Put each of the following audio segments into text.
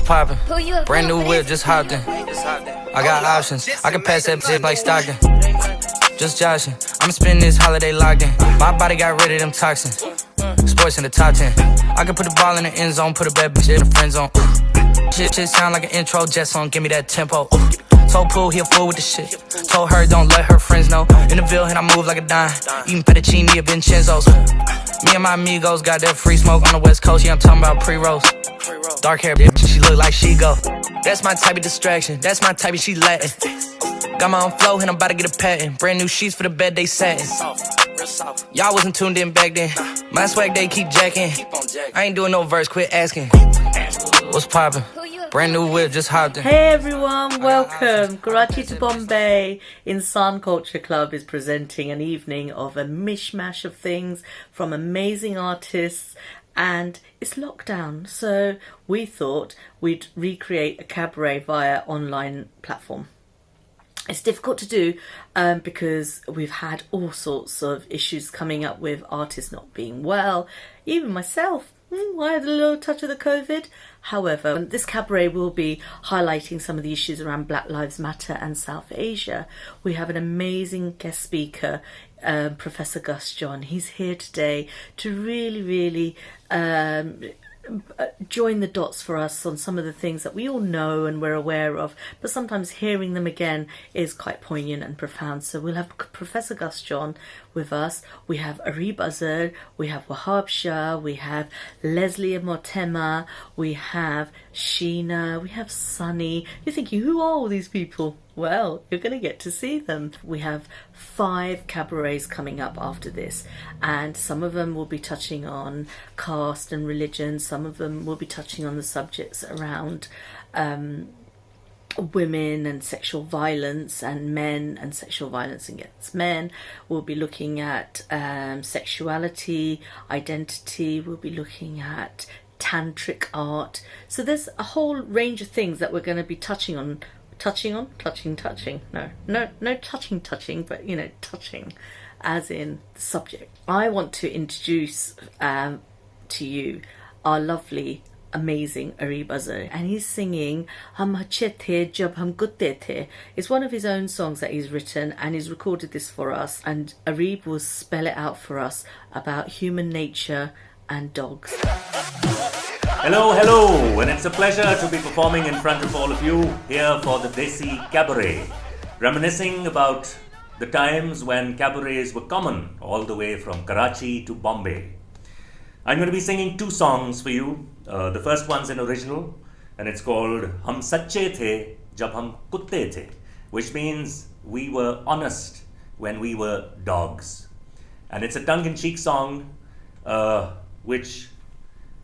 poppin'? Brand new whip, just hopped in. I got options, I can pass that shit like Stockton. Just joshing, I'ma spend this holiday locked in. My body got rid of them toxins. Sports in the top 10. I can put the ball in the end zone, put a bad bitch in the friend zone. Shit sound like an intro jet song, give me that tempo. Told Pooh he a fool with the shit. Told her don't let her friends know. In the Ville and I move like a dime. Eating fettuccine at Vincenzo's. Me and my amigos got that free smoke on the west coast. Yeah, I'm talking about pre-rolls. Dark hair bitch, she look like she go. That's my type of distraction, that's my type of she Latin. Got my own flow and I'm about to get a patent. Brand new sheets for the bed they satin. Y'all wasn't tuned in back then. My swag they keep jacking. I ain't doing no verse, quit asking. What's poppin'? Brand new whip, just hopped in. Hey everyone, welcome. Karachi to Bombay Insan Culture Club is presenting an evening of a mishmash of things from amazing artists, and it's lockdown, so we thought we'd recreate a cabaret via online platform. It's difficult to do because we've had all sorts of issues coming up with artists not being well. Even myself, I had a little touch of the COVID. However, this cabaret will be highlighting some of the issues around Black Lives Matter and South Asia. We have an amazing guest speaker, Professor Gus John. He's here today to really join the dots for us on some of the things that we all know and we're aware of, but sometimes hearing them again is quite poignant and profound. So we'll have Professor Gus John with us. We have Arib Azhar, we have Wahab Shah, we have Leslie Motema, we have Sheena, we have Sunny. You're thinking, who are all these people? Well, you're going to get to see them. We have 5 cabarets coming up after this, and some of them will be touching on caste and religion. Some of them will be touching on the subjects around women and sexual violence, and men and sexual violence against men. We'll be looking at sexuality, identity. We'll be looking at tantric art. So there's a whole range of things that we're going to be touching, but touching as in the subject. I want to introduce to you our lovely, amazing Arib Azhar, and he's singing Hum Achhe The Jab Hum Kutte The. It's one of his own songs that he's written, and he's recorded this for us, and Arib will spell it out for us about human nature and dogs. Hello, and it's a pleasure to be performing in front of all of you here for the Desi Cabaret, reminiscing about the times when cabarets were common all the way from Karachi to Bombay. I'm going to be singing 2 songs for you. The first one's an original, and it's called Hum Sacche The Jab Hum Kutte The, which means we were honest when we were dogs. And it's a tongue-in-cheek song which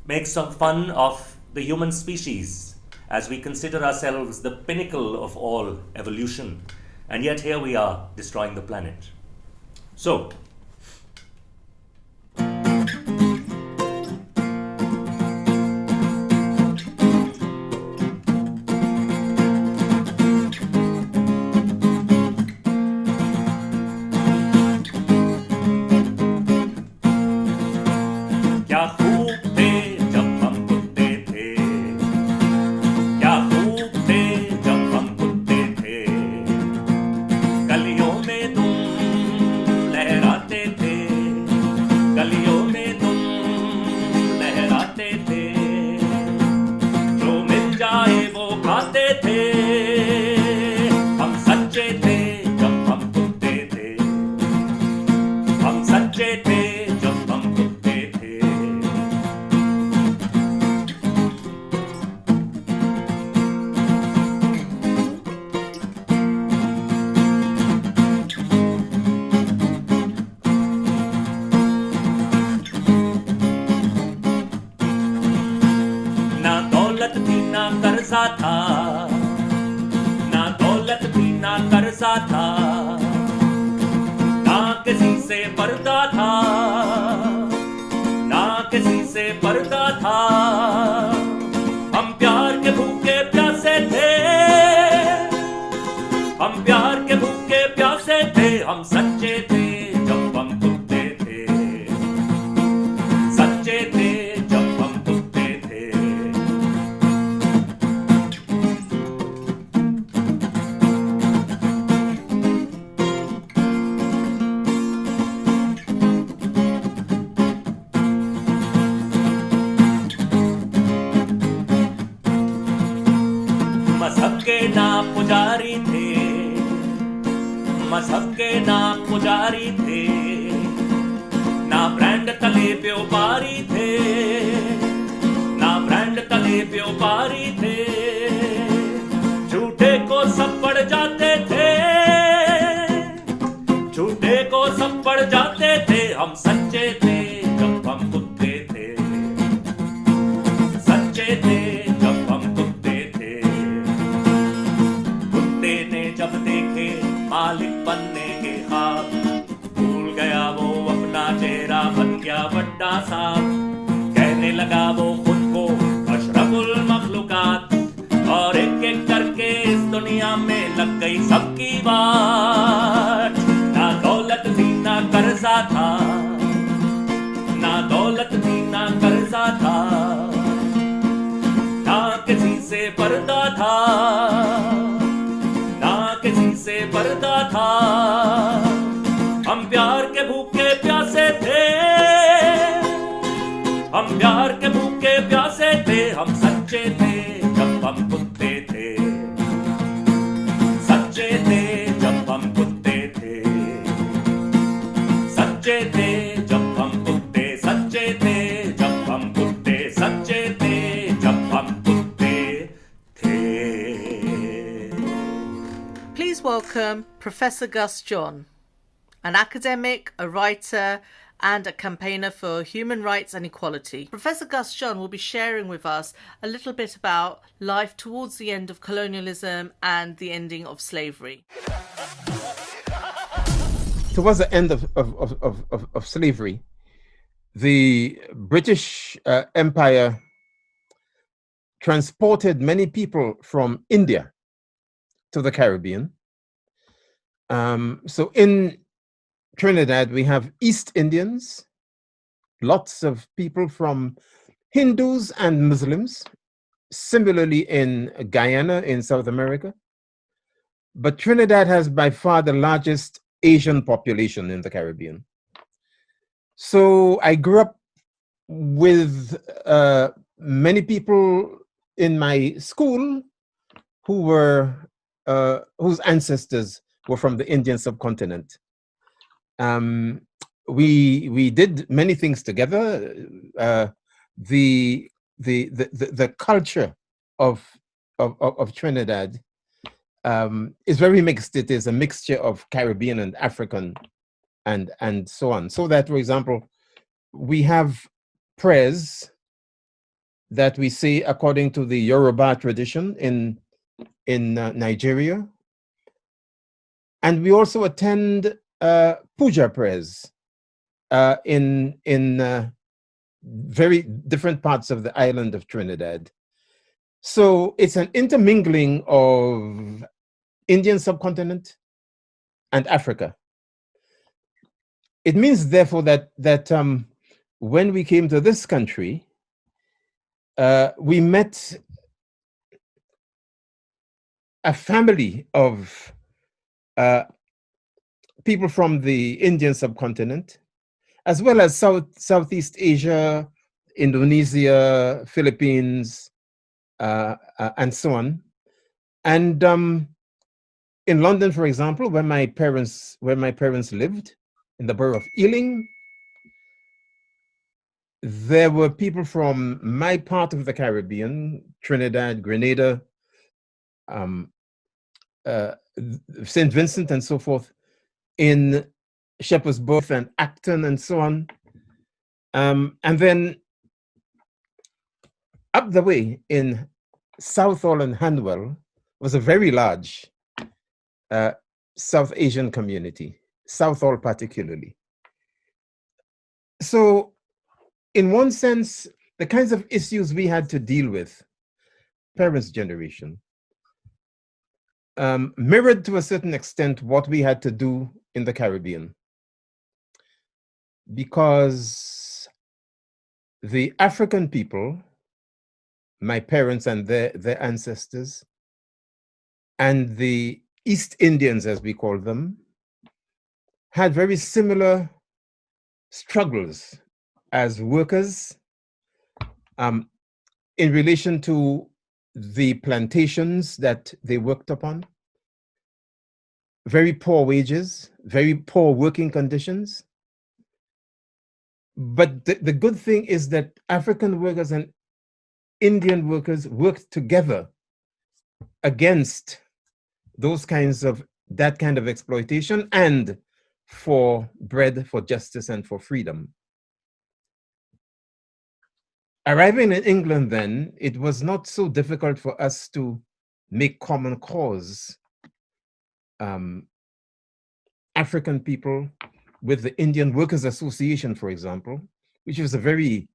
makes some fun of the human species as we consider ourselves the pinnacle of all evolution, and yet here we are destroying the planet. So, ना दौलत भी ना कर्जा था, ना किसी से पर्दा था, ना किसी से पर्दा था। हम प्यार के भूखे प्यासे थे, हम प्यार के भूखे प्यासे थे, हम सच्चे थे जब हम कुत्ते थे, सच्चे थे जब हम कुत्ते थे। मजहब के नाम पुजारी थे, ना ब्रांड तले व्यापारी थे, ना ब्रांड तले व्यापारी थे, झूठे को सब पड़ जाते थे, झूठे को सब पड़ जाते थे, हम सच्चे थे जब हम कुत्ते थे, सच्चे थे जब हम कुत्ते थे, कुत्ते ने जब देखे मालिक बनने के ख्वाब, भूल गया वो अपना चेहरा, बन गया बड्डा साहब, कहने लगा वो खुद को अशरफुल मखलूकात, और एक एक करके इस दुनिया में लग गई सबकी बात, ना दौलत थी ना कर्जा था, ना दौलत थी ना कर्जा था, ना किसी से पर्दा था, ना किसी से पर्दा था, हम प्यार के भूखे प्यासे थे, हम प्यार के भूखे प्यासे थे, हम सच्चे थे जब हम कुत्ते थे, सच्चे थे जब हम कुत्ते थे, सच्चे थे जब हम कुत्ते, सच्चे थे जब हम कुत्ते, सच्चे थे जब हम कुत्ते थे. Please welcome Professor Gus John, an academic, a writer, and a campaigner for human rights and equality. Professor Gus John will be sharing with us a little bit about life towards the end of colonialism and the ending of slavery. Towards the end of slavery, the British Empire transported many people from India to the Caribbean. So in Trinidad, we have East Indians, lots of people from Hindus and Muslims, similarly in Guyana in South America. But Trinidad has by far the largest Asian population in the Caribbean. So I grew up with many people in my school who were whose ancestors were from the Indian subcontinent. We did many things together. The culture of Trinidad is very mixed. It is a mixture of Caribbean and African and so on. So that, for example, we have prayers that we say according to the Yoruba tradition in Nigeria, and we also attend puja prayers in very different parts of the island of Trinidad. So it's an intermingling of Indian subcontinent and Africa. It means, therefore, that when we came to this country, we met a family of people from the Indian subcontinent, as well as Southeast Asia, Indonesia, Philippines, and so on. And in London, for example, where my parents lived, in the borough of Ealing, there were people from my part of the Caribbean, Trinidad, Grenada, St. Vincent, and so forth, in Shepherd's Bush and Acton and so on. And then up the way in Southall and Hanwell was a very large South Asian community, Southall particularly. So in one sense, the kinds of issues we had to deal with, parents' generation, mirrored to a certain extent what we had to do in the Caribbean. Because the African people, my parents and their ancestors, and the East Indians, as we call them, had very similar struggles as workers in relation to the plantations that they worked upon, very poor wages, very poor working conditions. But the good thing is that African workers and Indian workers worked together against that kind of exploitation and for bread, for justice, and for freedom. Arriving in England then, it was not so difficult for us to make common cause, African people with the Indian Workers Association, for example, which was a very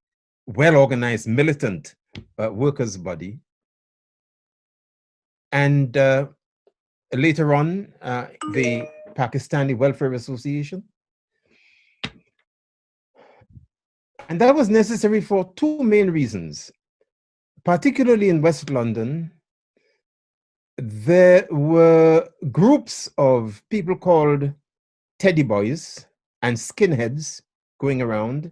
well-organized, militant workers' body. And later on, the Pakistani Welfare Association. And that was necessary for two main reasons. Particularly in West London, there were groups of people called teddy boys and skinheads going around,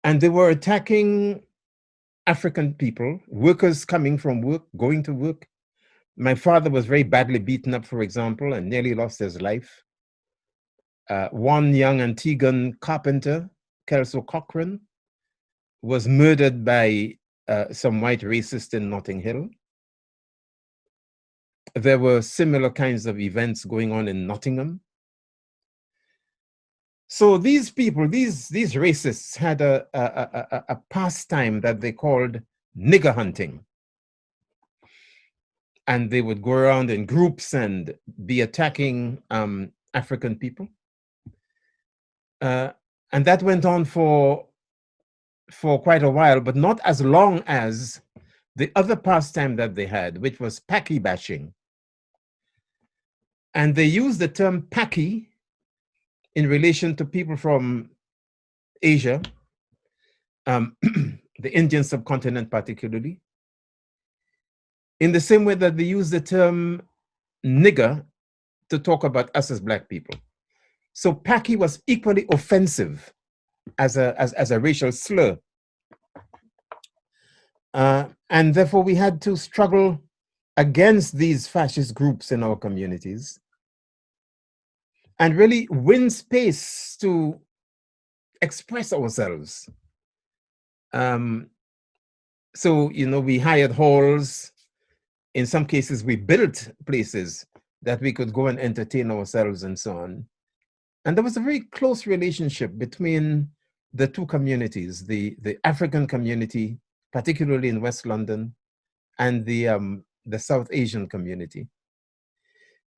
and they were attacking African people, workers coming from work, going to work. My father was very badly beaten up, for example, and nearly lost his life. One young Antiguan carpenter, Kelso Cochrane, was murdered by some white racists in Notting Hill. There were similar kinds of events going on in Nottingham. So these people, these racists had a pastime that they called nigger hunting. And they would go around in groups and be attacking African people. And that went on for quite a while, but not as long as the other pastime that they had, which was Paki bashing. And they used the term Paki in relation to people from Asia, the Indian subcontinent particularly, in the same way that they use the term nigger to talk about us as Black people. So Paki was equally offensive as a racial slur. And therefore we had to struggle against these fascist groups in our communities and really win space to express ourselves. So, we hired halls. In some cases, we built places that we could go and entertain ourselves and so on. And there was a very close relationship between the two communities, the African community, particularly in West London, and the South Asian community.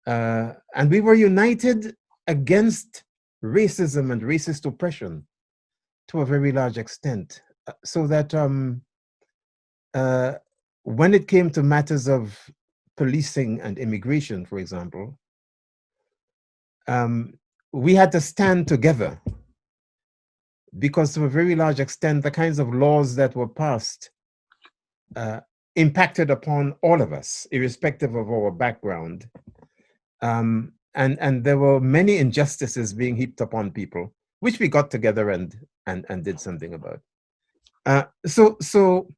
And we were united against racism and racist oppression to a very large extent, so that when it came to matters of policing and immigration, for example, we had to stand together, because to a very large extent, the kinds of laws that were passed impacted upon all of us, irrespective of our background. And there were many injustices being heaped upon people, which we got together and did something about. So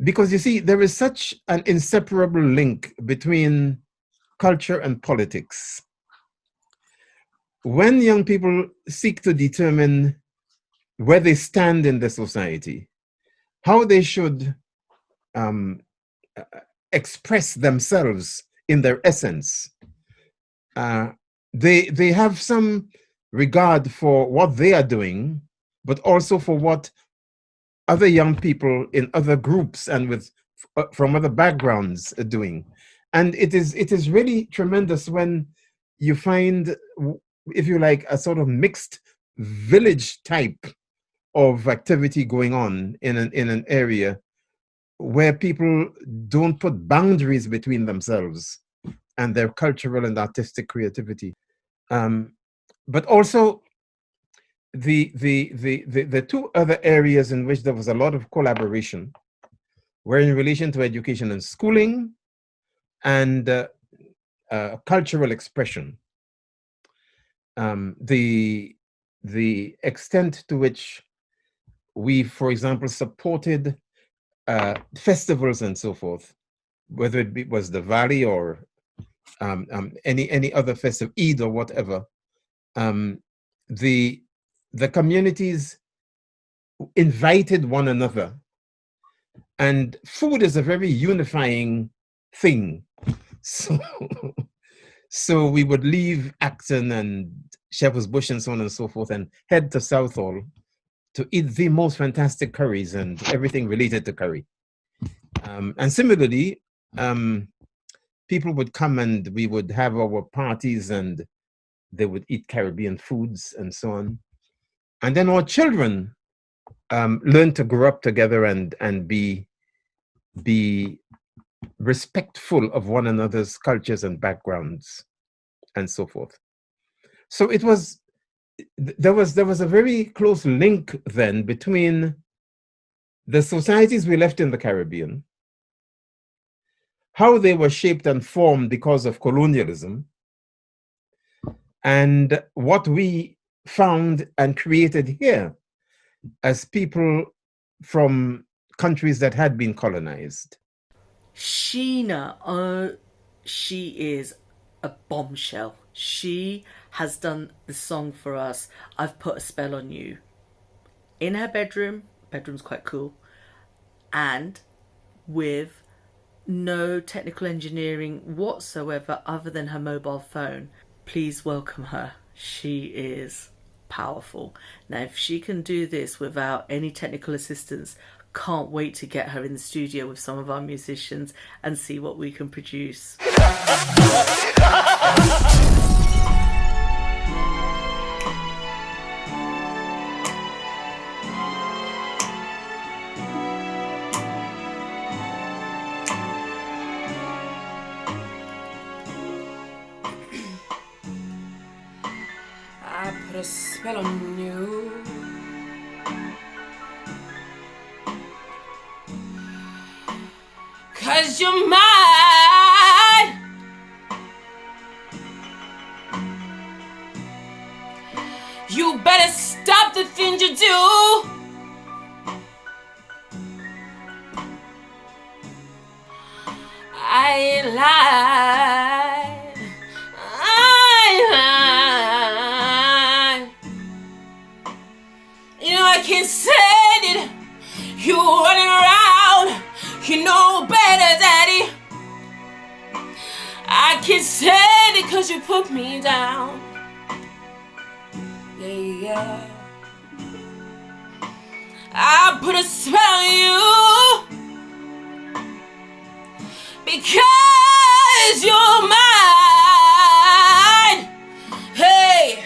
because you see, there is such an inseparable link between culture and politics. When young people seek to determine where they stand in the society, how they should express themselves in their essence, they have some regard for what they are doing, but also for what other young people in other groups and from other backgrounds are doing. And it is really tremendous when you find, if you like, a sort of mixed village type of activity going on in an area where people don't put boundaries between themselves and their cultural and artistic creativity. But also the two other areas in which there was a lot of collaboration were in relation to education and schooling and cultural expression. The extent to which we, for example, supported festivals and so forth, whether it was the Valley or any other festive, Eid or whatever, the communities invited one another, and food is a very unifying thing. So, so we would leave Acton and Shepherd's Bush and so on and so forth, and head to Southall to eat the most fantastic curries and everything related to curry. And similarly, people would come and we would have our parties and they would eat Caribbean foods and so on. And then our children learn to grow up together and be respectful of one another's cultures and backgrounds and so forth. So there was a very close link then between the societies we left in the Caribbean, how they were shaped and formed because of colonialism, and what we found and created here as people from countries that had been colonized. Sheena, oh, she is a bombshell. She has done the song for us, I've Put a Spell on You, in her bedroom's quite cool, and with no technical engineering whatsoever other than her mobile phone. Please welcome her. She is powerful. Now, if she can do this without any technical assistance, can't wait to get her in the studio with some of our musicians and see what we can produce. I put a spell on you. Cause you're mine. You better stop the things you do. I ain't lied. You know I can't stand it. You running around. You know better, Daddy. I can't stand it cause you put me down. Yeah. I put a spell on you because you're mine. Hey.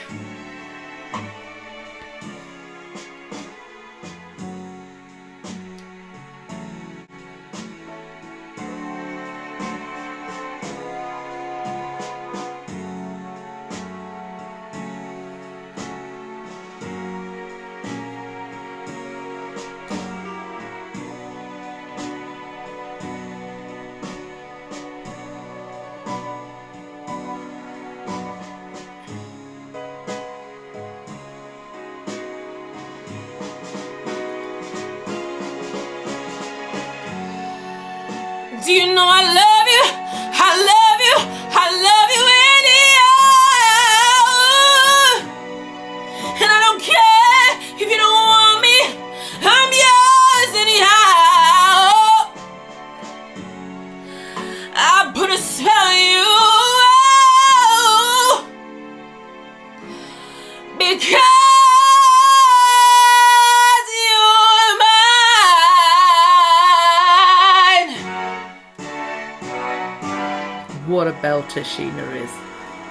Do you know I love you? I love you. I love you anyhow. And I don't care if you don't want me. I'm yours anyhow. I put a spell on you because What a belter Sheena is.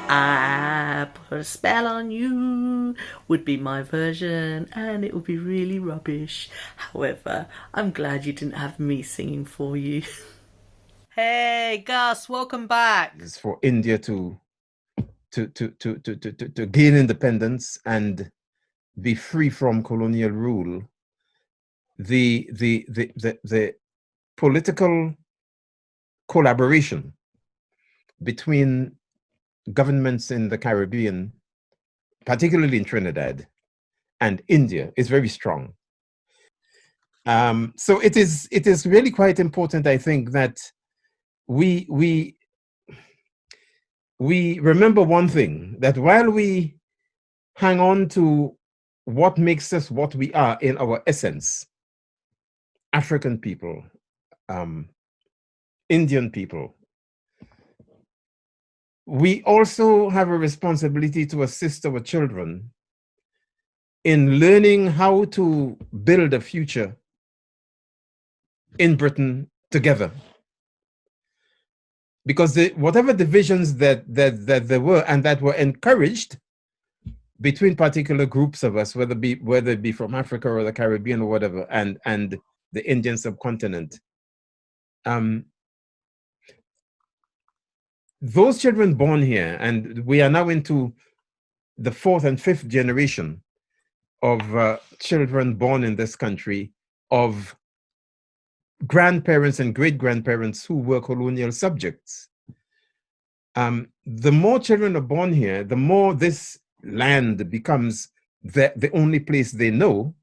I put a spell on you would be my version, and it would be really rubbish. However, I'm glad you didn't have me singing for you. Hey Gus, welcome back. It's for India to gain independence and be free from colonial rule. The political collaboration between governments in the Caribbean, particularly in Trinidad, and India is very strong. So it is really quite important, I think, that we we remember one thing, that while we hang on to what makes us what we are in our essence, African people, um, Indian people, we also have a responsibility to assist our children in learning how to build a future in Britain together. Because whatever divisions that there were, and that were encouraged between particular groups of us, whether it be from Africa or the Caribbean or whatever, and the Indian subcontinent, those children born here, and we are now into the fourth and fifth generation of children born in this country, of grandparents and great-grandparents who were colonial subjects. The more children are born here, the more this land becomes the only place they know,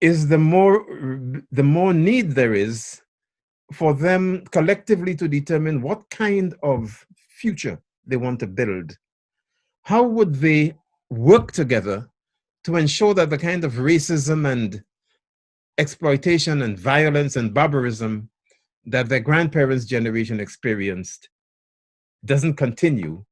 is the more need there is for them collectively to determine what kind of future they want to build. How would they work together to ensure that the kind of racism and exploitation and violence and barbarism that their grandparents' generation experienced doesn't continue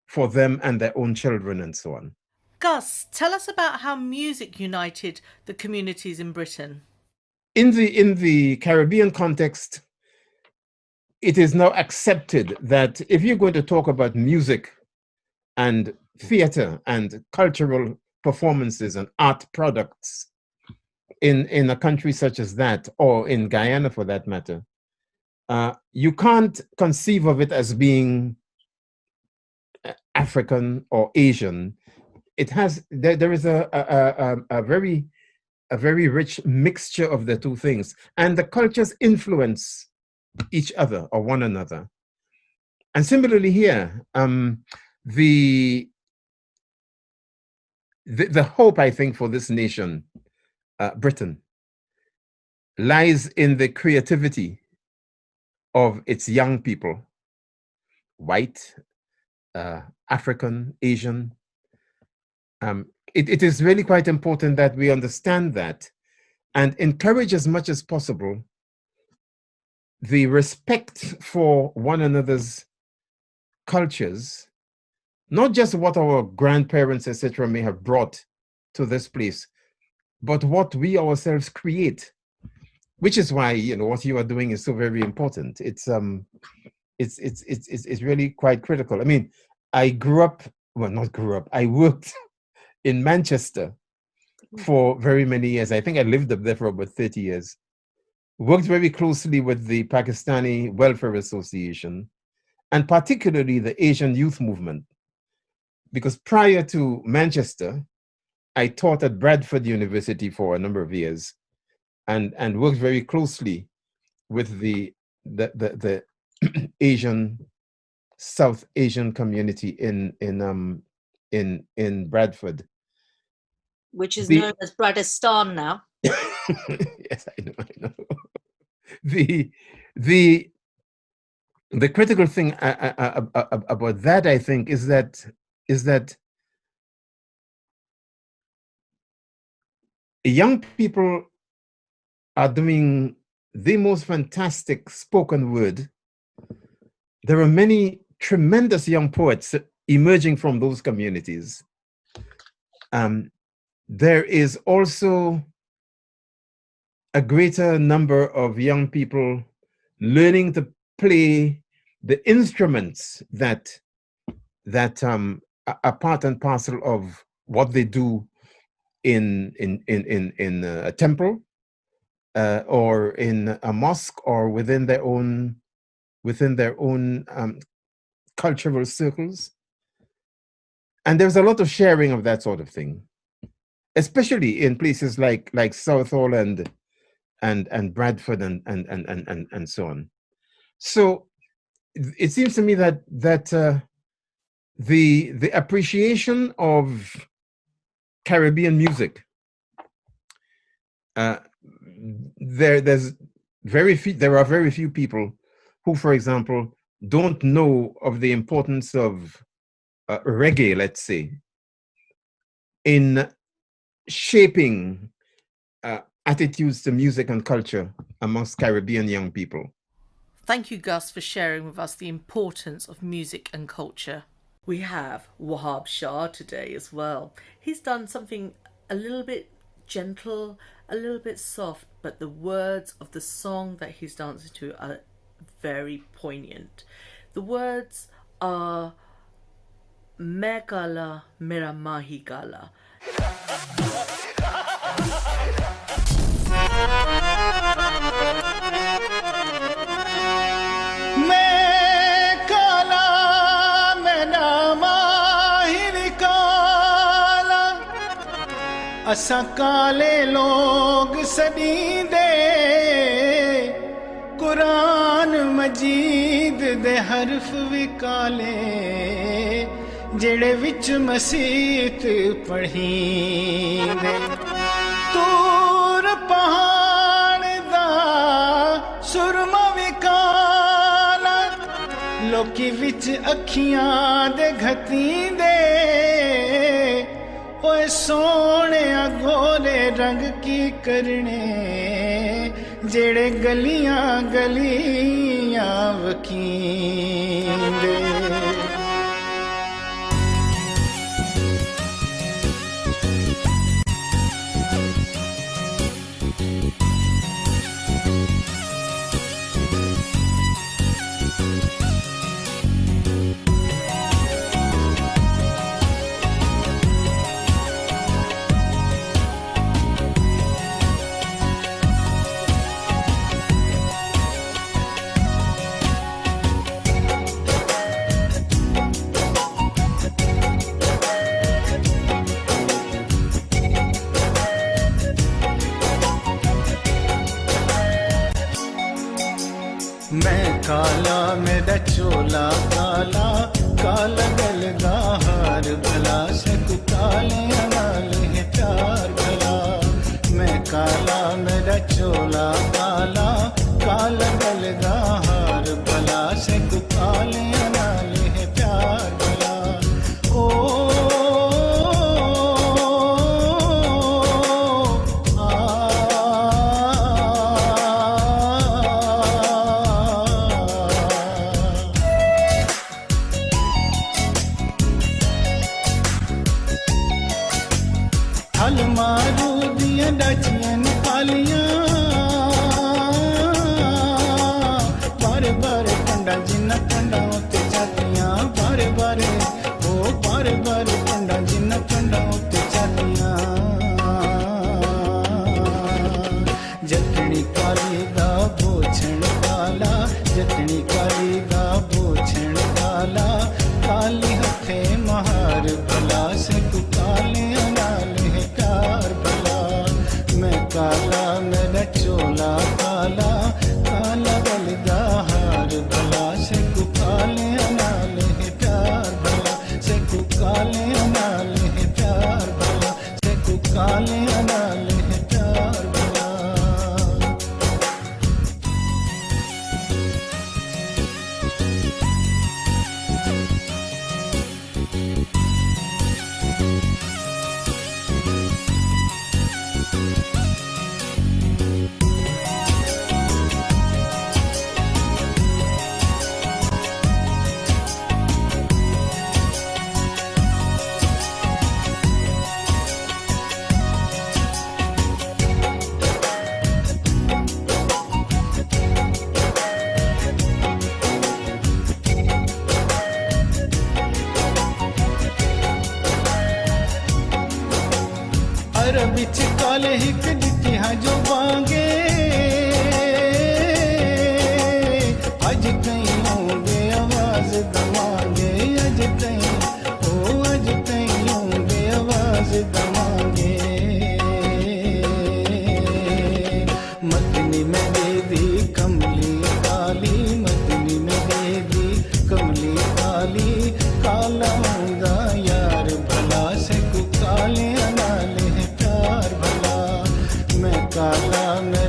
for them and their own children and so on? Gus, tell us about how music united the communities in Britain. In the Caribbean context, it is now accepted that if you're going to talk about music and theater and cultural performances and art products in a country such as that, or in Guyana for that matter, you can't conceive of it as being African or Asian. It has there is a very rich mixture of the two things, and the cultures influence each other or one another. And similarly here, the hope, I think, for this nation, Britain, lies in the creativity of its young people, white, African, Asian. It is really quite important that we understand that and encourage as much as possible the respect for one another's cultures, not just what our grandparents, etc., may have brought to this place, but what we ourselves create, which is why, you know, what you are doing is so very important. It's really quite critical. I mean, I worked in Manchester for very many years. I think I lived up there for about 30 years. Worked very closely with the Pakistani Welfare Association, and particularly the Asian Youth Movement. Because prior to Manchester, I taught at Bradford University for a number of years, and worked very closely with the Asian, South Asian community in Bradford, which is known as Bradistan now. Yes, I know. The critical thing about that, I think, is that young people are doing the most fantastic spoken word. There are many tremendous young poets emerging from those communities. There is also a greater number of young people learning to play the instruments that are part and parcel of what they do in a temple, or in a mosque, or within their own cultural circles. And there's a lot of sharing of that sort of thing, especially in places like Southall and Bradford and so on. So it seems to me that the appreciation of Caribbean music, there are very few people who, for example, don't know of the importance of reggae, let's say, in shaping attitudes to music and culture amongst Caribbean young people. Thank you, Gus, for sharing with us the importance of music and culture. We have Wahab Shah today as well. He's done something a little bit gentle, a little bit soft, but the words of the song that he's dancing to are very poignant. The words are Main Kala, Mera Mahi Kala. असा काले लोग सदी दे कुरान मजीद दे हरफ भी काले जेड़े विच मसीत पढ़ी दे तूर पहाड़ दा सुरमा भी काला लोकी विच अखियां दे घती दे ओए सोने गोरे रंग की करने जेड़े गलियां गलियां वकींदे मैं काला मेरा चोला काला काला गलगा हार भला सकु काले नाल है प्यार भला मैं काला मेरा चोला काला काला गलगा हार भला सकु काले नाल है प्यार भला ओ अलमारू दियां डाचियां कालियां बारे बारे पंडा जिन्ना पंडा उत्ते चातियां बारे बारे ओ बारे बारे पंडा जिन्ना पंडा उत्ते चातियां जतनी काली दा बोछण काला जतनी काली दा बोछण काला काली हथे महार भला से तू काले नाल है प्यार भला मैं काला मेरा चोला काला काला गलगा हार भला से तू काले नाल है प्यार भला से तू काले नाल है प्यार भला से तू काले नाल है प्यार भला अरब विच काले हिक दित्ती हाँ जो बांगे अज कहीं होंगे आवाज दवांगे अज कहीं ओ अज कहीं होंगे आवाज दवांगे मदनी में दे दी कमली काली मदनी में दे दी कमली काली काला होंगा यार भला से कु काले नाल है प्यार भला मैं काला मैं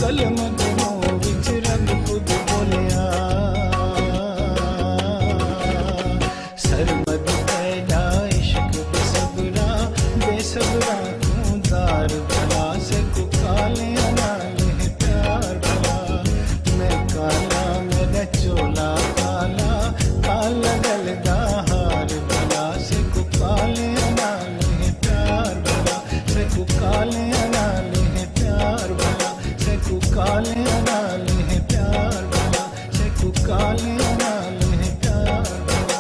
ਕਲਮ ਦੋਨੋਂ ਵਿੱਚ ਰੱਬ ਖੁਦ ਬੋਲਿਆ ਸਰਮਦ ਪੈਦਾ ਇਸ਼ਕ ਬੇਸਬਰਾ ਬੇਸਬਰਾ ਤੂੰ ਦਾਰ ਭਲਾ ਸੇ ਕੋ ਕਾਲਿਆਂ ਨਾਲ ਹੈ ਪਿਆਰ ਭਲਾ ਮੈਂ ਕਾਲਾ ਮੇਰਾ ਚੋਲਾ ਕਾਲਾ ਕਾਲਾ ਗਲ ਦਾ ਹਾਰ ਭਲਾ ਸੇ ਕੋ ਕਾਲਿਆਂ ਨਾਲ ਹੈ ਪਿਆਰ ਭਲਾ ਸੇ ਕੋ ਕਾਲਿਆਂ ਨਾਲ ਹੈ ਪਿਆਰ ਭਲਾ ਸੇ ਕੋ ਕਾਲਿਆਂ ਨਾਲ ਹੈ ਪਿਆਰ ਭਲਾ ਸੇ ਕੋ ਕਾਲਿਆਂ ਨਾਲ ਹੈ ਪਿਆਰ ਭਲਾ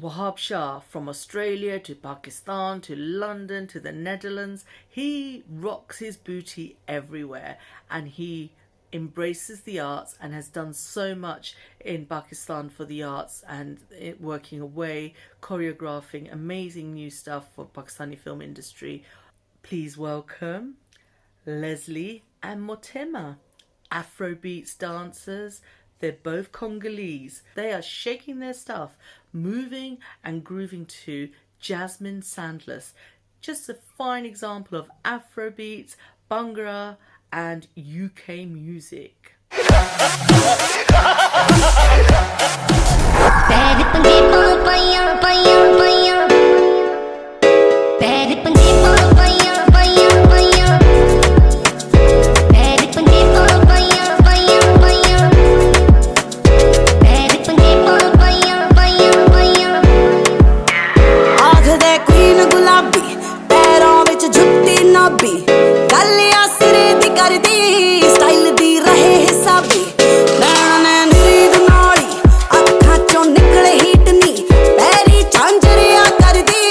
Wahab Shah, from Australia to Pakistan to London to the Netherlands, he rocks his booty everywhere and he embraces the arts and has done so much in Pakistan for the arts and working away, choreographing amazing new stuff for Pakistani film industry. Please welcome Leslie and Motema, Afrobeats dancers. They're both Congolese. They are shaking their stuff, moving and grooving to Jasmine Sandless. Just a fine example of Afrobeats, Bhangra and UK music. ਆਖਦੇ Queen ਗੁਲਾਬੀ ਪੈਰਾਂ ਵਿੱਚ ਜੁੱਤੀ ਨਾਬੀ ਗੱਲਿਆ ਸਿਰੇ ਦੀ ਕਰਦੀ style ਦੀ ਰਹੇ ਹਿਸਾਬੀ ਨੈਣ ਨੇ ਨੀਂਦ ਨਾਲੀ ਅੱਖਾਂ ਚੋਂ ਨਿਕਲੇ ਹੀਟ ਨੀ ਪੈਰੀ ਝਾਂਜਰਿਆ ਕਰਦੀ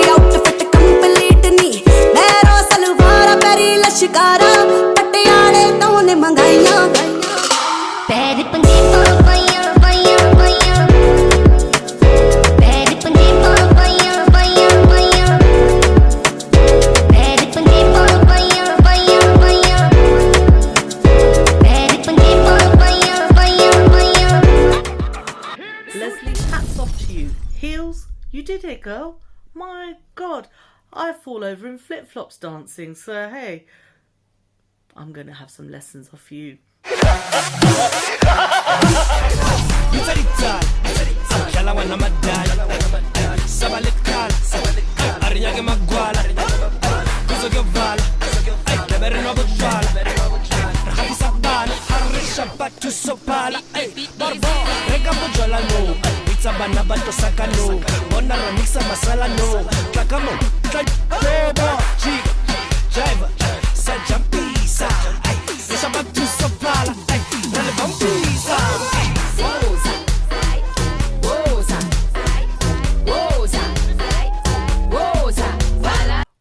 ਆਊਟਫਿਟ ਕੰਪਲੀਟ ਨੀ ਮੈਰੋ ਸਲਵਾਰ ਪੈਰੀ ਲਸ਼ਕਾਰਾ ਪਟਿਆਲੇ ਤੋਂ ਨੇ ਮੰਗਾਈਆਂ ਪੈਰ ਪੰਜੇਬਾਂ ਪਾਈਆਂ ਪਾਈਆਂ ਪਾਈਆਂ ਪੈਰ ਪੰਜੇਬਾਂ ਪਾਈਆਂ ਪਾਈਆਂ ਪਾਈਆਂ ਪੈਰ ਪੰਜੇਬਾਂ ਪਾਈਆਂ ਪਾਈਆਂ ਪਾਈਆਂ ਪੈਰ ਪੰਜੇਬਾਂ ਪਾਈਆਂ ਪਾਈਆਂ ਪਾਈਆਂ Leslie, hats off to you. Heels, you did it, girl. My God, I fall over in flip-flops dancing, so hey, I'm going to have some lessons off you.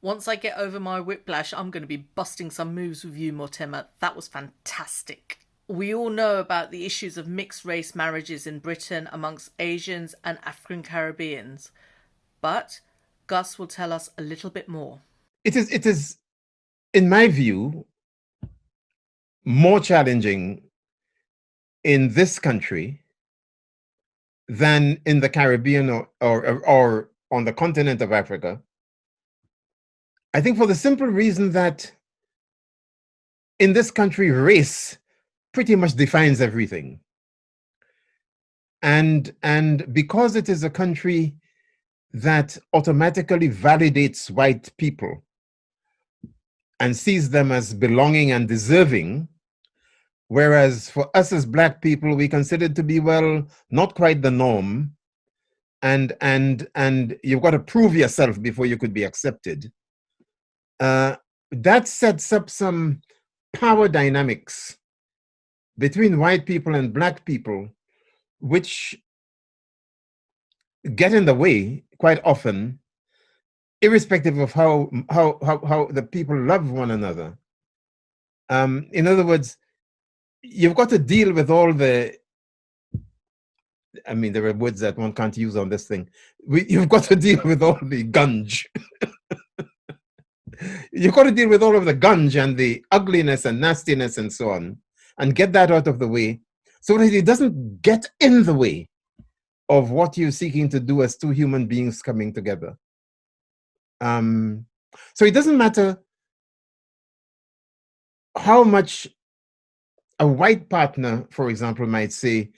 Once I get over my whiplash, I'm going to be busting some moves with you, Motema. That was fantastic. We all know about the issues of mixed race marriages in Britain amongst Asians and African Caribbeans. But Gus will tell us a little bit more. It is, in my view, more challenging in this country than in the Caribbean or on the continent of Africa. I think for the simple reason that in this country, race pretty much defines everything. And because it is a country that automatically validates white people and sees them as belonging and deserving, whereas for us as Black people, we consider it to be, well, not quite the norm, and you've got to prove yourself before you could be accepted. That sets up some power dynamics between white people and Black people, which get in the way quite often, irrespective of how the people love one another. In other words, you've got to deal with all the, I mean, there are words that one can't use on this thing. You've got to deal with all the gunge. You've got to deal with all of the gunge and the ugliness and nastiness and so on, and get that out of the way so that it doesn't get in the way of what you're seeking to do as two human beings coming together. So it doesn't matter how much a white partner, for example, might say,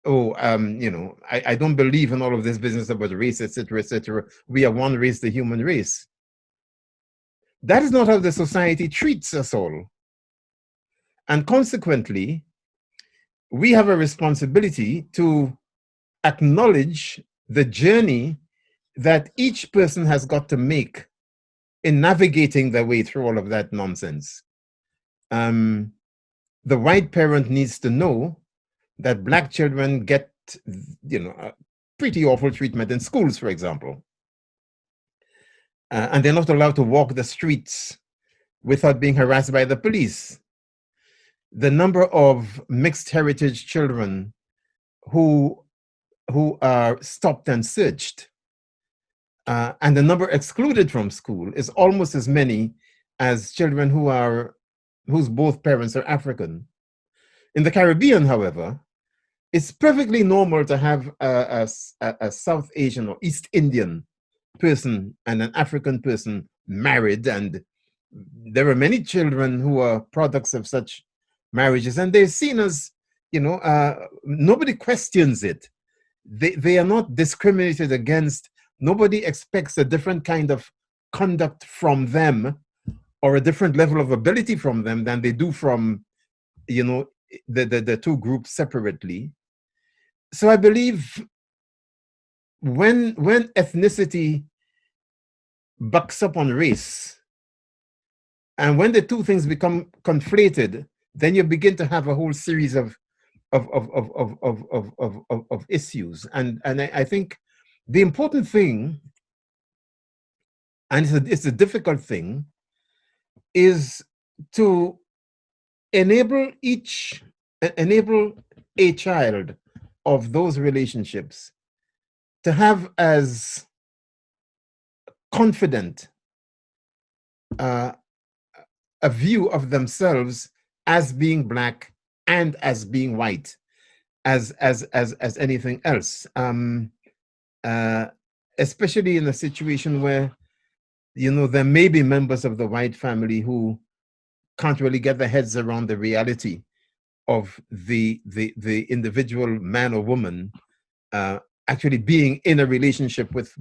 oh, I don't believe in all of this business about race, etc., etc. We are one race, the human race. That is not how the society treats us all. And consequently, we have a responsibility to acknowledge the journey that each person has got to make in navigating their way through all of that nonsense. The white parent needs to know that black children get, pretty awful treatment in schools, for example. And they're not allowed to walk the streets without being harassed by the police. The number of mixed heritage children who are stopped and searched, and the number excluded from school is almost as many as children whose both parents are African. In the Caribbean, however, it's perfectly normal to have a South Asian or East Indian person and an African person married, and there are many children who are products of such marriages, and they're seen as, nobody questions it. They are not discriminated against. Nobody expects a different kind of conduct from them or a different level of ability from them than they do from, the two groups separately. So I believe when ethnicity bucks up on race, and when the two things become conflated, then you begin to have a whole series of issues. And I think the important thing, and it's a difficult thing, is to enable a child of those relationships to have as confident a view of themselves as being black and as being white as anything else, especially in a situation where there may be members of the white family who can't really get their heads around the reality of the individual man or woman actually being in a relationship with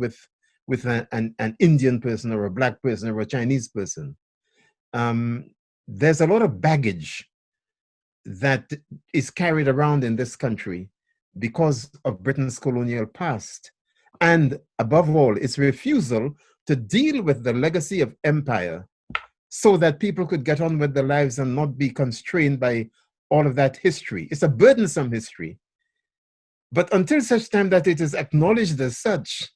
an Indian person or a black person or a Chinese person. There's a lot of baggage that is carried around in this country because of Britain's colonial past, and above all, its refusal to deal with the legacy of empire so that people could get on with their lives and not be constrained by all of that history. It's a burdensome history. But until such time that it is acknowledged as such,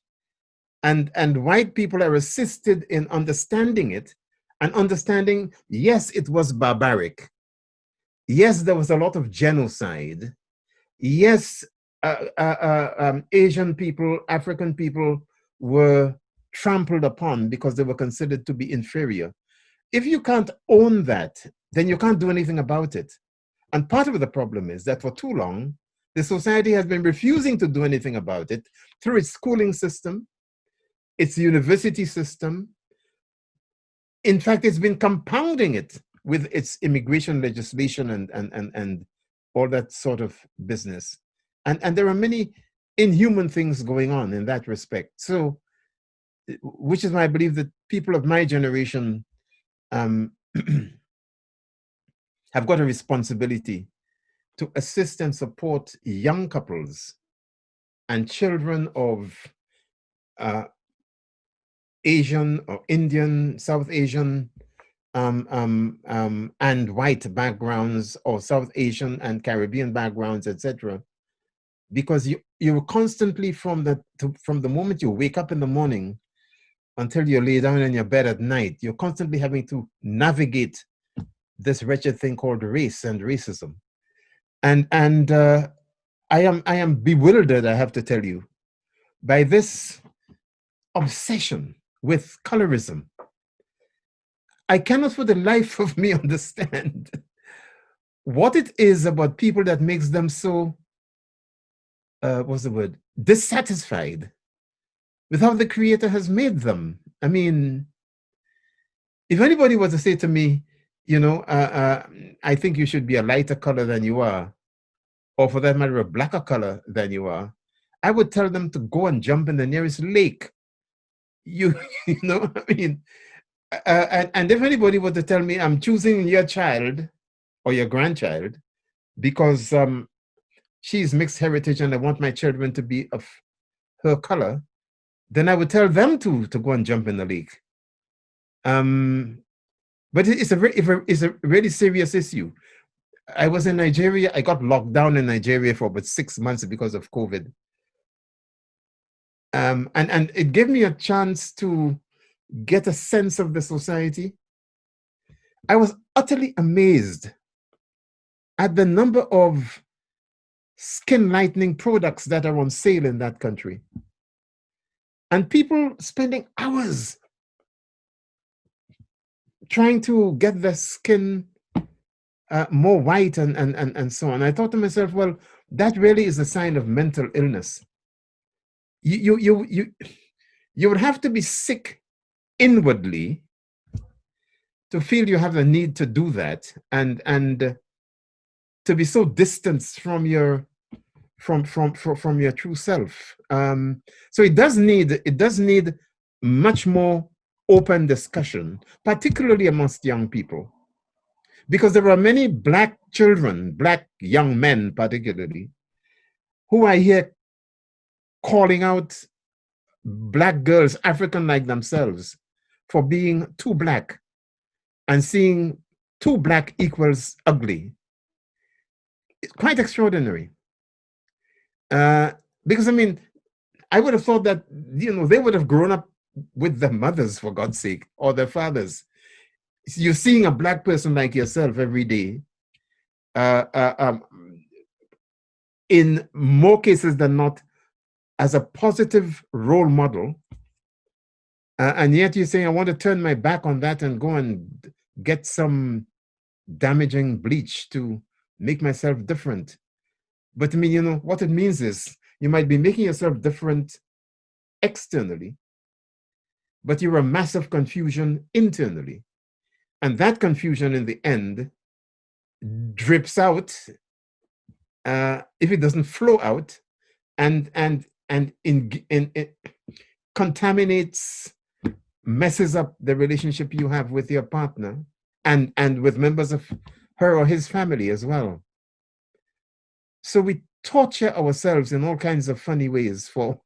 and white people are assisted in understanding it, and understanding, yes, it was barbaric. Yes, there was a lot of genocide. Yes, Asian people, African people were trampled upon because they were considered to be inferior. If you can't own that, then you can't do anything about it. And part of the problem is that for too long, the society has been refusing to do anything about it through its schooling system, its university system. In fact, it's been compounding it with its immigration legislation and all that sort of business. And there are many inhuman things going on in that respect. So, which is why I believe that people of my generation have got a responsibility to assist and support young couples and children of Asian or Indian, South Asian, and white backgrounds, or South Asian and Caribbean backgrounds, etc. Because you constantly, from the moment you wake up in the morning until you lay down in your bed at night, you're constantly having to navigate this wretched thing called race and racism. And I am bewildered, I have to tell you, by this obsession with colorism. I cannot for the life of me understand what it is about people that makes them so, dissatisfied with how the Creator has made them. I mean, if anybody was to say to me, I think you should be a lighter color than you are, or for that matter, a blacker color than you are, I would tell them to go and jump in the nearest lake. You know, I mean, and if anybody were to tell me I'm choosing your child or your grandchild because she's mixed heritage and I want my children to be of her color, then I would tell them to go and jump in the lake. But it's a really serious issue. I was in Nigeria. I got locked down in Nigeria for about 6 months because of COVID. And it gave me a chance to get a sense of the society. I was utterly amazed at the number of skin lightening products that are on sale in that country. And people spending hours trying to get their skin more white and so on. I thought to myself, well, that really is a sign of mental illness. You would have to be sick inwardly to feel you have the need to do that and to be so distanced from your true self. So it does need much more open discussion, particularly amongst young people, because there are many Black children, Black young men particularly, who I hear calling out Black girls, African like themselves, for being too Black and seeing too Black equals ugly. It's quite extraordinary. Because I mean, I would have thought that, they would have grown up with their mothers, for God's sake, or their fathers. You're seeing a Black person like yourself every day, in more cases than not, as a positive role model. And yet you're saying, I want to turn my back on that and go and get some damaging bleach to make myself different. But I mean, what it means is you might be making yourself different externally, but you're a mass of confusion internally. And that confusion in the end drips out, if it doesn't flow out, and contaminates, messes up the relationship you have with your partner and with members of her or his family as well. So we torture ourselves in all kinds of funny ways for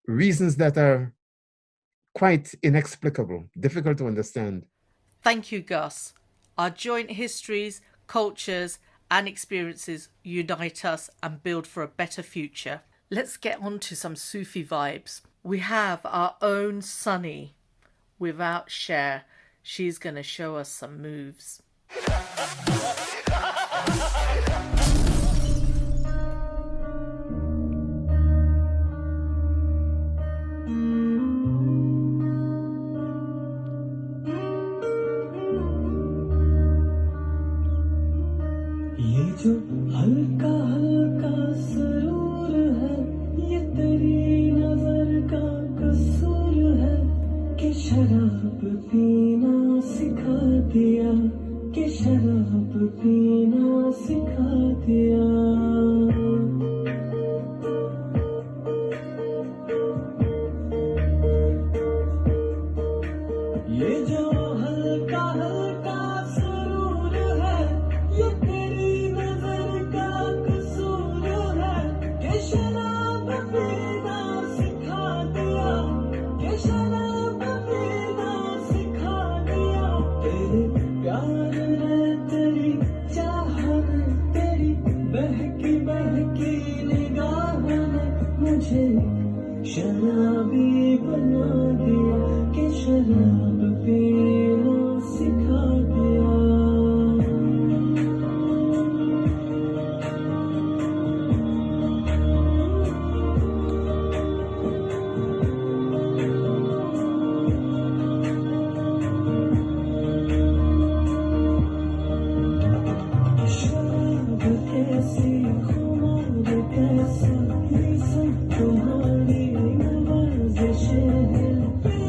reasons that are quite inexplicable, difficult to understand. Thank you, Gus. Our joint histories, cultures, and experiences unite us and build for a better future. Let's get on to some Sufi vibes. We have our own Sunny without Cher. She's going to show us some moves. जो हल्का हल्का सुरूर है ये तेरी नजर का कसूर है कि शराब पीना सिखा दिया कि शराब पीना सिखा दिया ये जो हल्का हल्का सुरूर है ये तेरी शराबी बना दिया कि शराब पीना सिखा दिया शराब कैसी खुमार कैसा ये सब तुम्हारी नवाज़िश है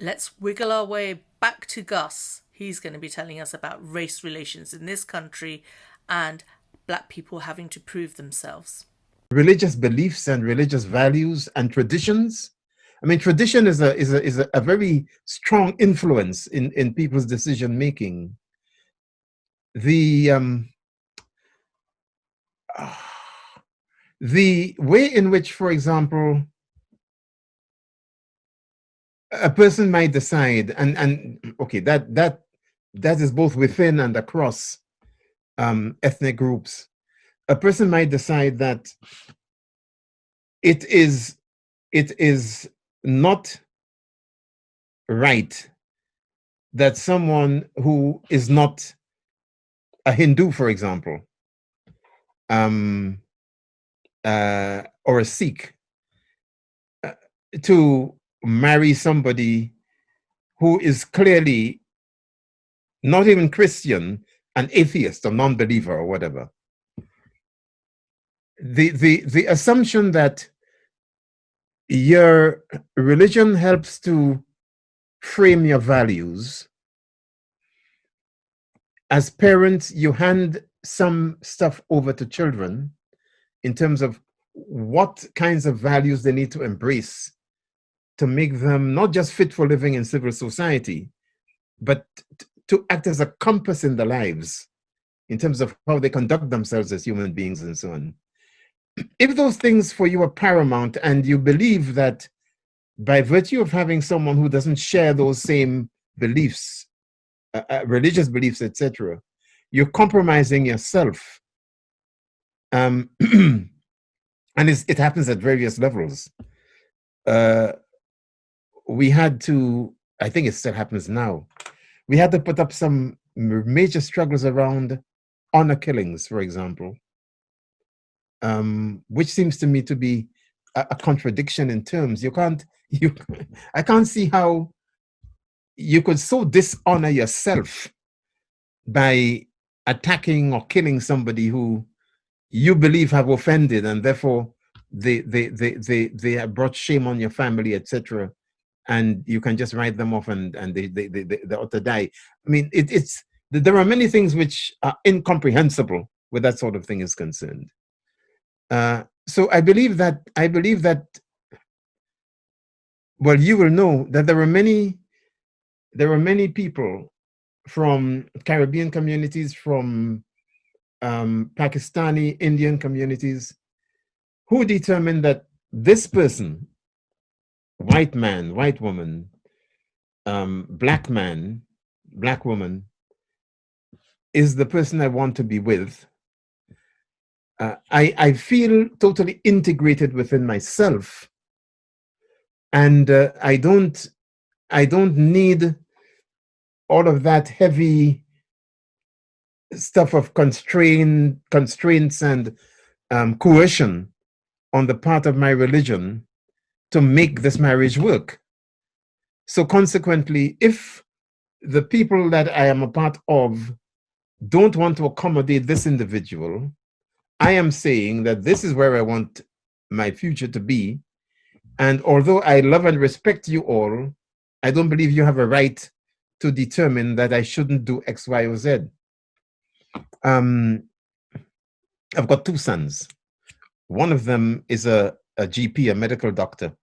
Let's wiggle our way back to Gus. He's going to be telling us about race relations in this country and black people having to prove themselves. Religious beliefs and religious values and traditions. I mean, tradition is a very strong influence in people's decision making. The way in which, for example, a person might decide, and okay, that is both within and across ethnic groups. A person might decide that it is not right that someone who is not a Hindu, for example, or a Sikh, to marry somebody who is clearly not even Christian, an atheist, a non-believer, or whatever. The assumption that your religion helps to frame your values. As parents, you hand some stuff over to children in terms of what kinds of values they need to embrace to make them not just fit for living in civil society, but to act as a compass in their lives in terms of how they conduct themselves as human beings and so on. If those things for you are paramount and you believe that by virtue of having someone who doesn't share those same beliefs, religious beliefs, etc., you're compromising yourself. And it happens at various levels. We had to, I think it still happens now, we had to put up some major struggles around honor killings, for example, which seems to me to be a contradiction in terms. I can't see how you could so dishonor yourself by attacking or killing somebody who you believe have offended, and therefore they have brought shame on your family, etc. And you can just write them off and they ought to die. I mean, there are many things which are incomprehensible where that sort of thing is concerned. So I believe that, well, you will know that there are many people from Caribbean communities, from Pakistani, Indian communities, who determine that this person, white man, white woman, black man, black woman, is the person I want to be with. I feel totally integrated within myself, and I don't need all of that heavy stuff of constraints and coercion on the part of my religion to make this marriage work. So consequently, if the people that I am a part of don't want to accommodate this individual, I am saying that this is where I want my future to be. And although I love and respect you all, I don't believe you have a right to determine that I shouldn't do X, Y, or Z. I've got two sons. One of them is a GP, a medical doctor.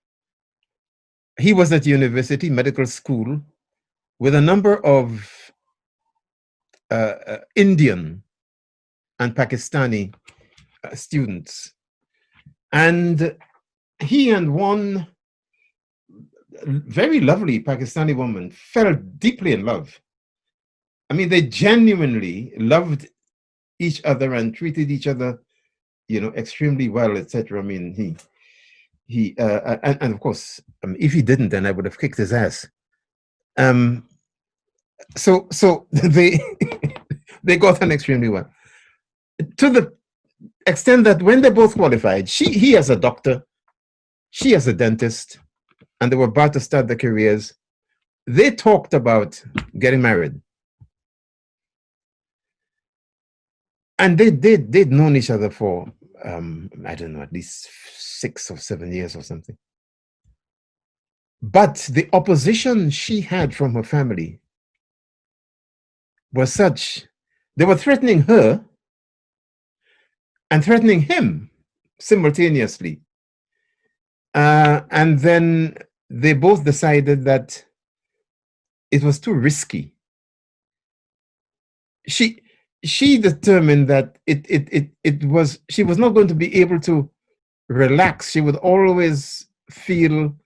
He was at university, medical school, with a number of Indian and Pakistani students. And he and one very lovely Pakistani woman fell deeply in love. I mean, they genuinely loved each other and treated each other, extremely well, etc. I mean, and of course, if he didn't, then I would have kicked his ass. So they they got on extremely well, to the extent that when they both qualified, he as a doctor, she as a dentist, and they were about to start their careers, they talked about getting married. And they'd known each other for, I don't know, at least 6 or 7 years or something. But the opposition she had from her family was such, they were threatening her and threatening him simultaneously. And then they both decided that it was too risky. She determined that she was not going to be able to relax. She would always feel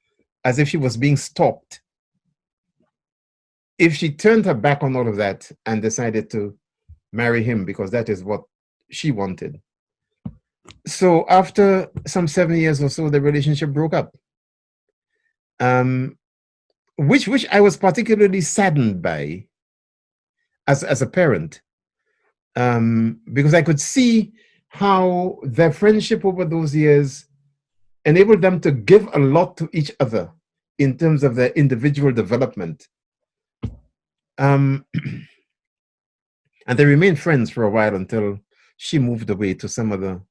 as if she was being stalked. If she turned her back on all of that and decided to marry him, because that is what she wanted. So after some 7 years or so, the relationship broke up. Which I was particularly saddened by as a parent. Because I could see how their friendship over those years enabled them to give a lot to each other in terms of their individual development. And they remained friends for a while until she moved away to some other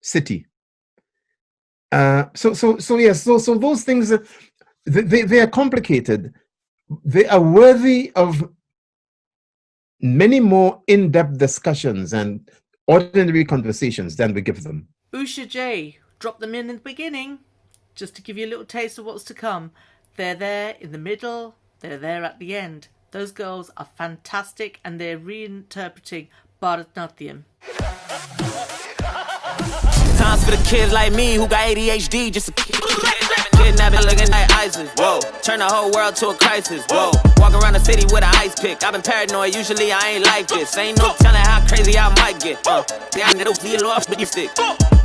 city. So yes, so those things, they are complicated. They are worthy of many more in-depth discussions and ordinary conversations than we give them. Usha J, drop them in the beginning, just to give you a little taste of what's to come. They're there in the middle, they're there at the end. Those girls are fantastic and they're reinterpreting Bharatanatyam. Times for the kids like me who got ADHD just a kidnapping looking like ISIS, whoa. Turn the whole world to a crisis, whoa. Walk around the city with an ice pick. I've been paranoid, usually I ain't like this. Ain't no telling how crazy I might get. Yeah, I need to feel off with you stick.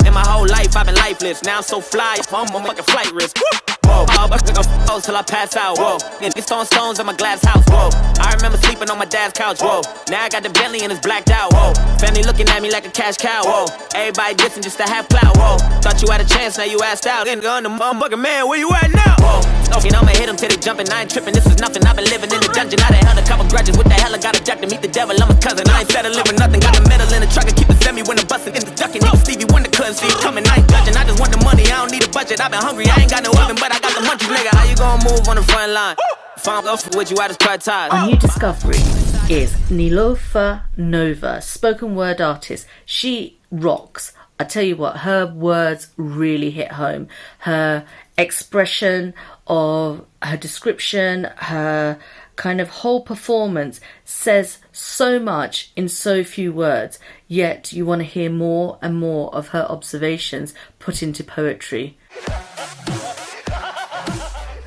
In my whole life I've been lifeless. Now I'm so fly, I'm fucking flight risk. Whoa, I'll till I pass out, whoa. And these stones in my glass house, whoa. I remember sleeping on my dad's couch, whoa. Now I got the Bentley and it's blacked out, whoa. Family looking at me like a cash cow, whoa. Everybody dissing just to have clout, whoa. Thought you had a chance, now you asked out. Then gun the motherfucking man, where you at now? Whoa. Okay, I'ma hit him till they jumping. I ain't tripping, this is nothing. I've been living in the dungeon. I done held a couple grudges. What the hell? I got a jack to meet the devil. I'm a cousin. I ain't settling for nothing. Got the metal in the truck and keep it semi when I'm busting in the ducking. Even Stevie Wonder couldn't see it coming. I ain't judging. I just want the money. I don't need a budget. I've been hungry. I ain't got no oven, but I got the munchies, nigga. How you gonna move on the front line? If I'm off with you, I just cut ties. Our new discovery is Nilofer Nova, spoken word artist. She rocks. I tell you what, her words really hit home. Her expression of her description, her kind of whole performance says so much in so few words, yet you want to hear more and more of her observations put into poetry.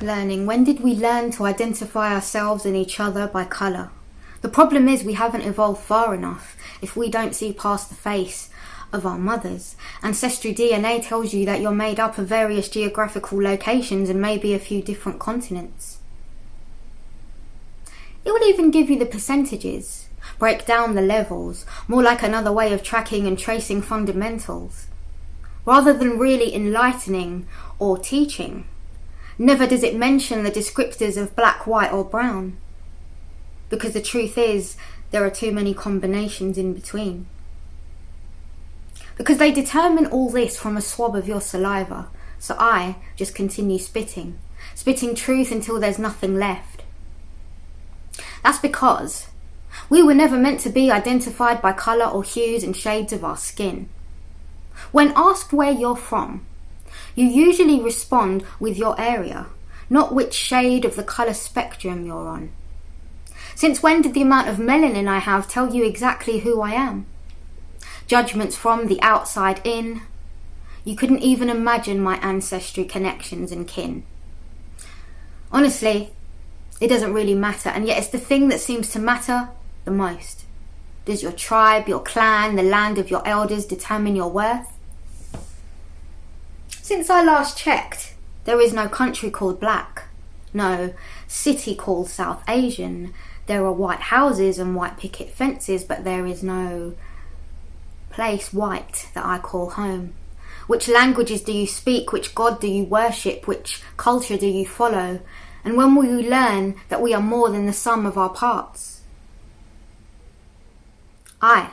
Learning. When did we learn to identify ourselves and each other by colour? The problem is we haven't evolved far enough if we don't see past the face of our mothers. Ancestry DNA tells you that you're made up of various geographical locations and maybe a few different continents. It will even give you the percentages, break down the levels, more like another way of tracking and tracing fundamentals. Rather than really enlightening or teaching, never does it mention the descriptors of black, white or brown. Because the truth is, there are too many combinations in between. Because they determine all this from a swab of your saliva, so I just continue spitting truth until there's nothing left. That's because we were never meant to be identified by colour or hues and shades of our skin. When asked where you're from, you usually respond with your area, not which shade of the colour spectrum you're on. Since when did the amount of melanin I have tell you exactly who I am? judgments from the outside in. You couldn't even imagine my ancestry connections and kin. Honestly, it doesn't really matter, and yet it's the thing that seems to matter the most. Does your tribe, your clan, the land of your elders determine your worth? Since I last checked, there is no country called black, no city called South Asian. There are white houses and white picket fences, but there is no place white that I call home. Which languages do you speak? Which God do you worship? Which culture do you follow? And when will you learn that we are more than the sum of our parts? I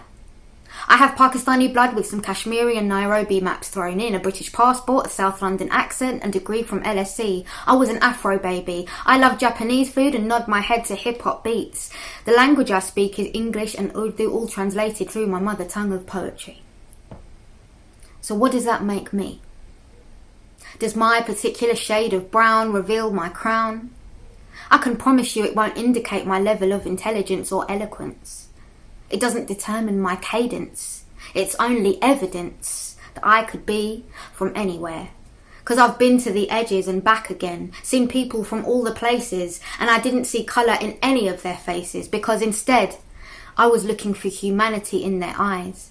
have Pakistani blood with some Kashmiri and Nairobi maps thrown in, a British passport, a South London accent, and degree from LSE. I was an Afro baby. I love Japanese food and nod my head to hip-hop beats. The language I speak is English and Urdu, all translated through my mother tongue of poetry. So what does that make me? Does my particular shade of brown reveal my crown? I can promise you it won't indicate my level of intelligence or eloquence. It doesn't determine my cadence. It's only evidence that I could be from anywhere. 'Cause I've been to the edges and back again, seen people from all the places, and I didn't see colour in any of their faces, because instead I was looking for humanity in their eyes.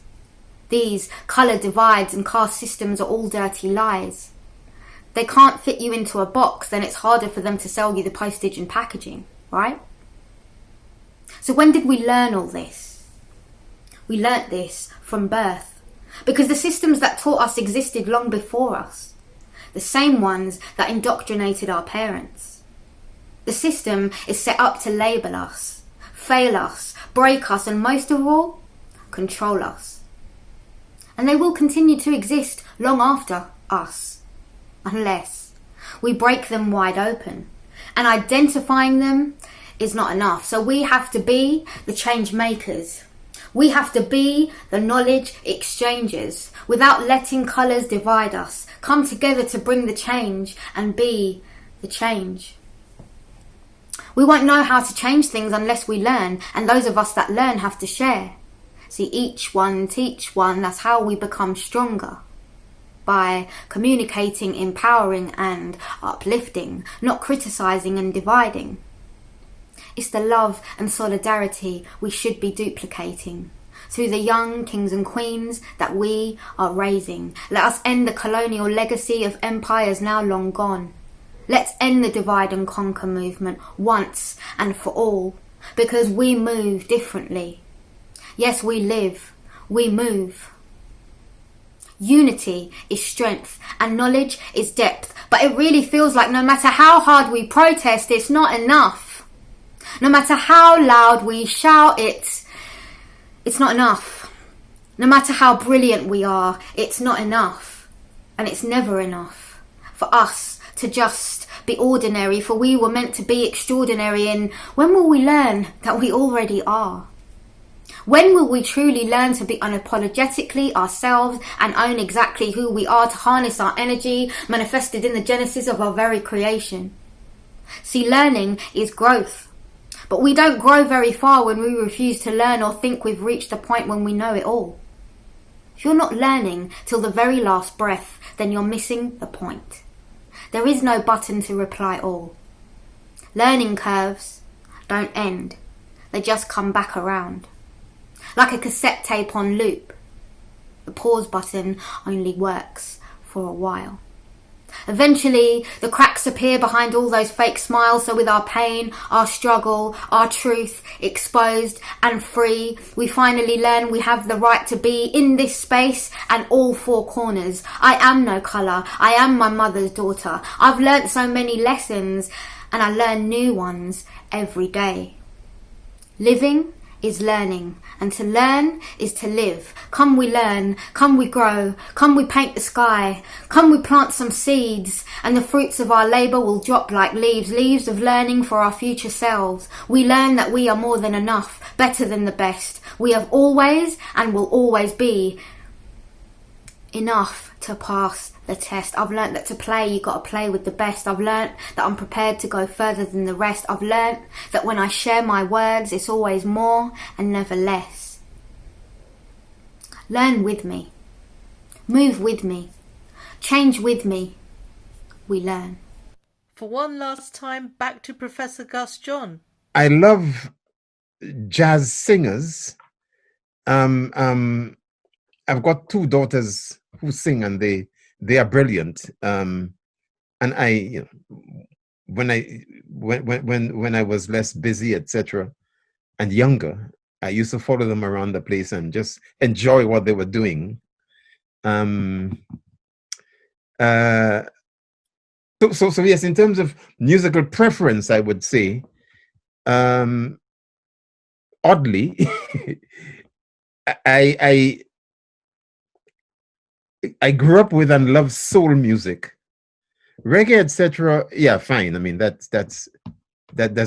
These colour divides and caste systems are all dirty lies. They can't fit you into a box, then it's harder for them to sell you the postage and packaging, right? So when did we learn all this? We learnt this from birth, because the systems that taught us existed long before us, the same ones that indoctrinated our parents. The system is set up to label us, fail us, break us, and most of all, control us. And they will continue to exist long after us, unless we break them wide open. And identifying them is not enough, so we have to be the change makers. We have to be the knowledge exchangers, without letting colours divide us. Come together to bring the change and be the change. We won't know how to change things unless we learn, and those of us that learn have to share. See, each one teach one, that's how we become stronger. By communicating, empowering and uplifting, not criticising and dividing. It's the love and solidarity we should be duplicating through the young kings and queens that we are raising. Let us end the colonial legacy of empires now long gone. Let's end the divide and conquer movement once and for all, because we move differently. Yes, we live, we move. Unity is strength and knowledge is depth, but it really feels like no matter how hard we protest, it's not enough. No matter how loud we shout, it's not enough. No matter how brilliant we are, it's not enough. And it's never enough for us to just be ordinary, for we were meant to be extraordinary. And when will we learn that we already are? When will we truly learn to be unapologetically ourselves and own exactly who we are, to harness our energy manifested in the genesis of our very creation? See, learning is growth. But we don't grow very far when we refuse to learn or think we've reached a point when we know it all. If you're not learning till the very last breath, then you're missing the point. There is no button to reply all. Learning curves don't end. They just come back around. Like a cassette tape on loop. The pause button only works for a while. Eventually, the cracks appear behind all those fake smiles, so with our pain, our struggle, our truth exposed and free, we finally learn we have the right to be in this space and all four corners. I am no colour, I am my mother's daughter. I've learnt so many lessons, and I learn new ones every day. Living is learning, and to learn is to live. Come we learn, come we grow, come we paint the sky, come we plant some seeds, and the fruits of our labour will drop like leaves, leaves of learning for our future selves. We learn that we are more than enough, better than the best. We have always and will always be enough to pass the test. I've learnt that to play, you got to play with the best. I've learnt that I'm prepared to go further than the rest. I've learnt that when I share my words, it's always more and never less. Learn with me. Move with me. Change with me. We learn. For one last time, back to Professor Gus John. I love jazz singers. I've got two daughters who sing, and they are brilliant. And I, you know, when I was less busy, etc., and younger, I used to follow them around the place and just enjoy what they were doing. So yes, in terms of musical preference, I would say, oddly, I grew up with and love soul music, reggae, etc. Yeah, fine. I mean that's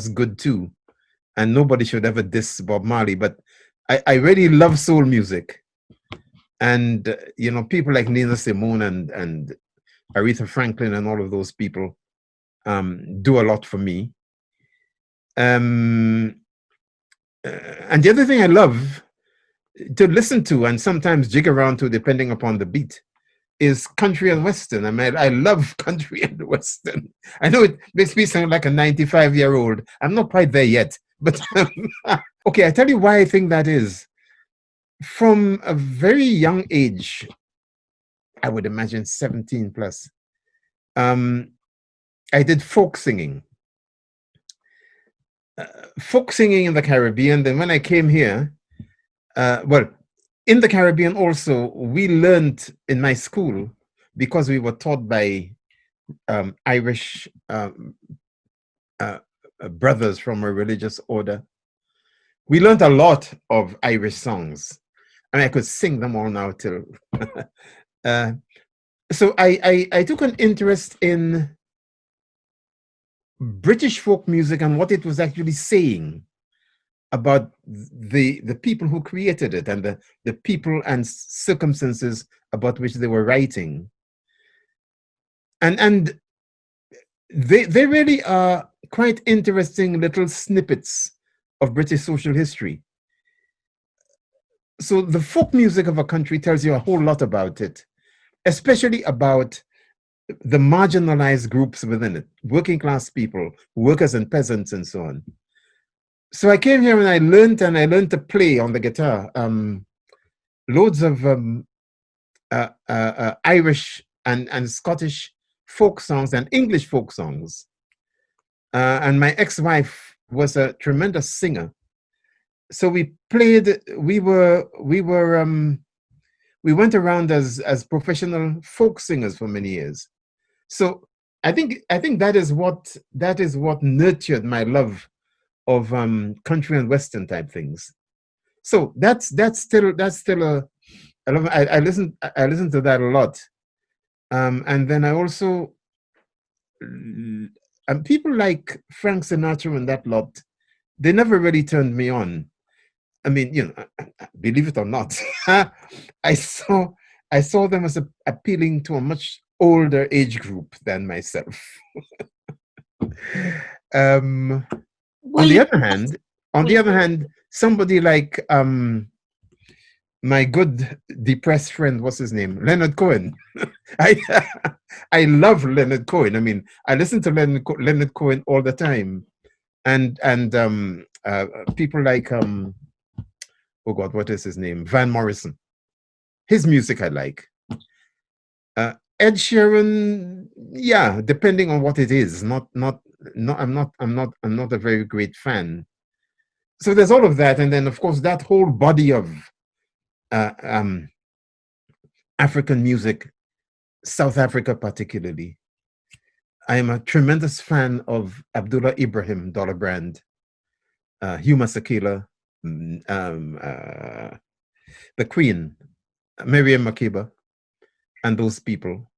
good too, and nobody should ever diss Bob Marley. But I really love soul music, and you know, people like Nina Simone and Aretha Franklin and all of those people do a lot for me. And the other thing I love to listen to and sometimes jig around to, depending upon the beat, is country and western. I mean, I love country and western. I know it makes me sound like a 95-year-old. I'm not quite there yet, but okay, I tell you why I think that is. From a very young age, I would imagine 17 plus, I did folk singing. Folk singing in the Caribbean. Then when I came here, well, in the Caribbean also, we learned in my school, because we were taught by Irish brothers from a religious order. We learned a lot of Irish songs. I mean, I could sing them all now till. So I took an interest in British folk music and what it was actually saying about the people who created it and the people and circumstances about which they were writing. And they really are quite interesting little snippets of British social history. So the folk music of a country tells you a whole lot about it, especially about the marginalized groups within it, working class people, workers and peasants and so on. So I came here and I learned to play on the guitar loads of Irish and Scottish folk songs and English folk songs. And my ex-wife was a tremendous singer. So we played, we went around as professional folk singers for many years. So I think that is what nurtured my love of country and western type things. So that's still I listen to that a lot. And then I also people like Frank Sinatra and that lot, they never really turned me on. I mean, you know, believe it or not, I saw them as appealing to a much older age group than myself. On the other hand, somebody like my good depressed friend, what's his name, Leonard Cohen. I love Leonard Cohen. I mean, I listen to Leonard Cohen all the time, and people like oh God, what is his name? Van Morrison. His music I like. Ed Sheeran, yeah, depending on what it is. I'm not a very great fan. So there's all of that, and then of course that whole body of African music, South Africa particularly. I am a tremendous fan of Abdullah Ibrahim Dollar Brand, Hugh Masekela, the Queen, Miriam Makeba, and those people.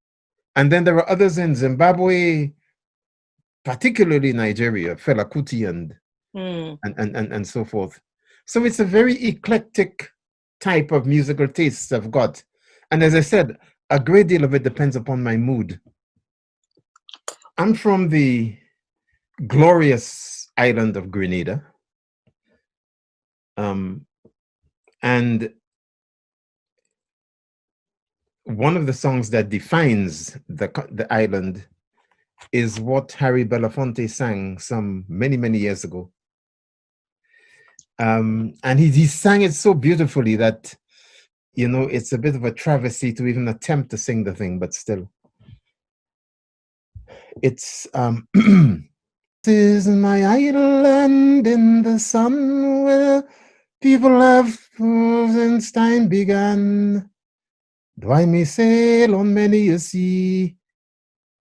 And then there are others in Zimbabwe, particularly Nigeria, Fela Kuti and so forth. So it's a very eclectic type of musical tastes I've got. And as I said, a great deal of it depends upon my mood. I'm from the glorious island of Grenada. And one of the songs that defines the island is what Harry Belafonte sang some many years ago. And he sang it so beautifully that, you know, it's a bit of a travesty to even attempt to sing the thing, but still. It's this is my island in the sun where people have since time began. Though I may sail on many a sea,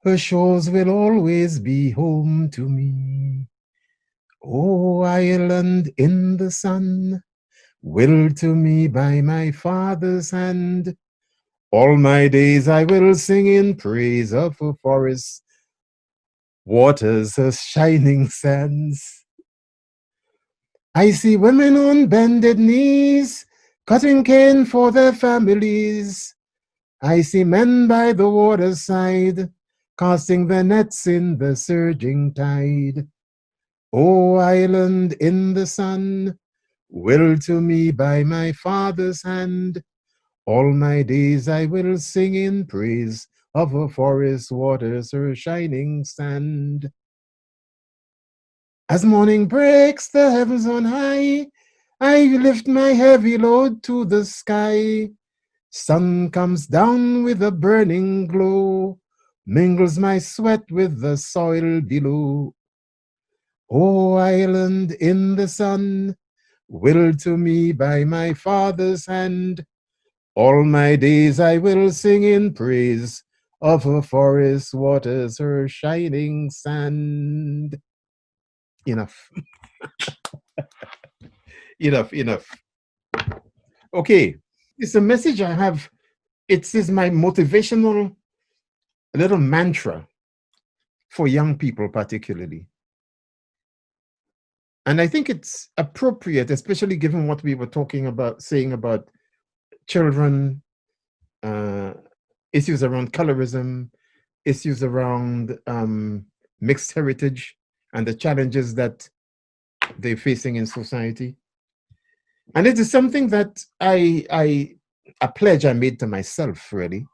her shores will always be home to me. Oh, island in the sun, willed to me by my father's hand, all my days I will sing in praise of her forests, waters, her shining sands. I see women on bended knees, cutting cane for their families. I see men by the waterside, casting their nets in the surging tide. O island in the sun, willed to me by my father's hand, all my days I will sing in praise of her forest waters, her shining sand. As morning breaks the heavens on high, I lift my heavy load to the sky. Sun comes down with a burning glow, mingles my sweat with the soil below. O island in the sun, willed to me by my father's hand, all my days I will sing in praise of her forest waters, her shining sand. Enough. enough. Okay, it's a message I have. It is my motivational little mantra for young people particularly. And I think it's appropriate, especially given what we were saying about children, issues around colorism, issues around mixed heritage, and the challenges that they're facing in society. And it is something that a pledge I made to myself, really.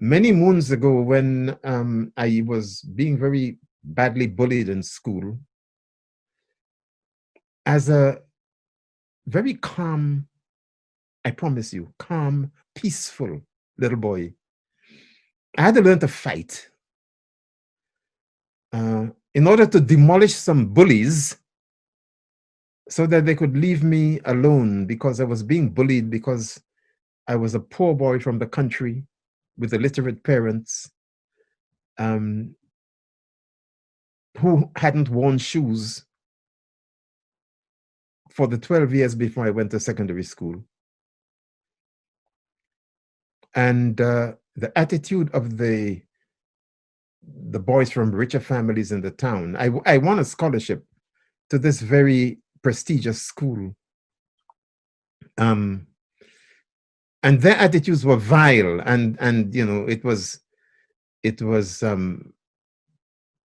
Many moons ago, when I was being very badly bullied in school, as a very calm, I promise you, calm, peaceful little boy, I had to learn to fight. In order to demolish some bullies so that they could leave me alone, because I was being bullied because I was a poor boy from the country with illiterate parents who hadn't worn shoes for the 12 years before I went to secondary school. And the attitude of the boys from richer families in the town, I won a scholarship to this very prestigious school. And their attitudes were vile, and you know, it was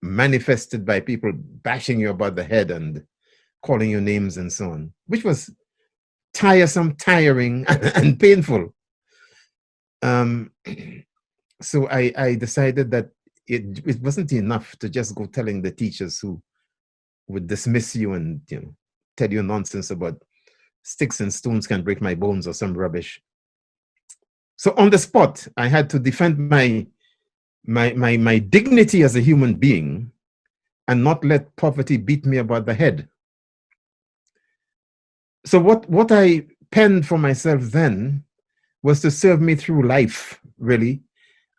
manifested by people bashing you about the head and calling you names and so on, which was tiresome, tiring, and painful. So I decided that it wasn't enough to just go telling the teachers who would dismiss you and, you know, tell you nonsense about sticks and stones can break my bones or some rubbish. So on the spot, I had to defend my dignity as a human being and not let poverty beat me about the head. So what I penned for myself then was to serve me through life, really.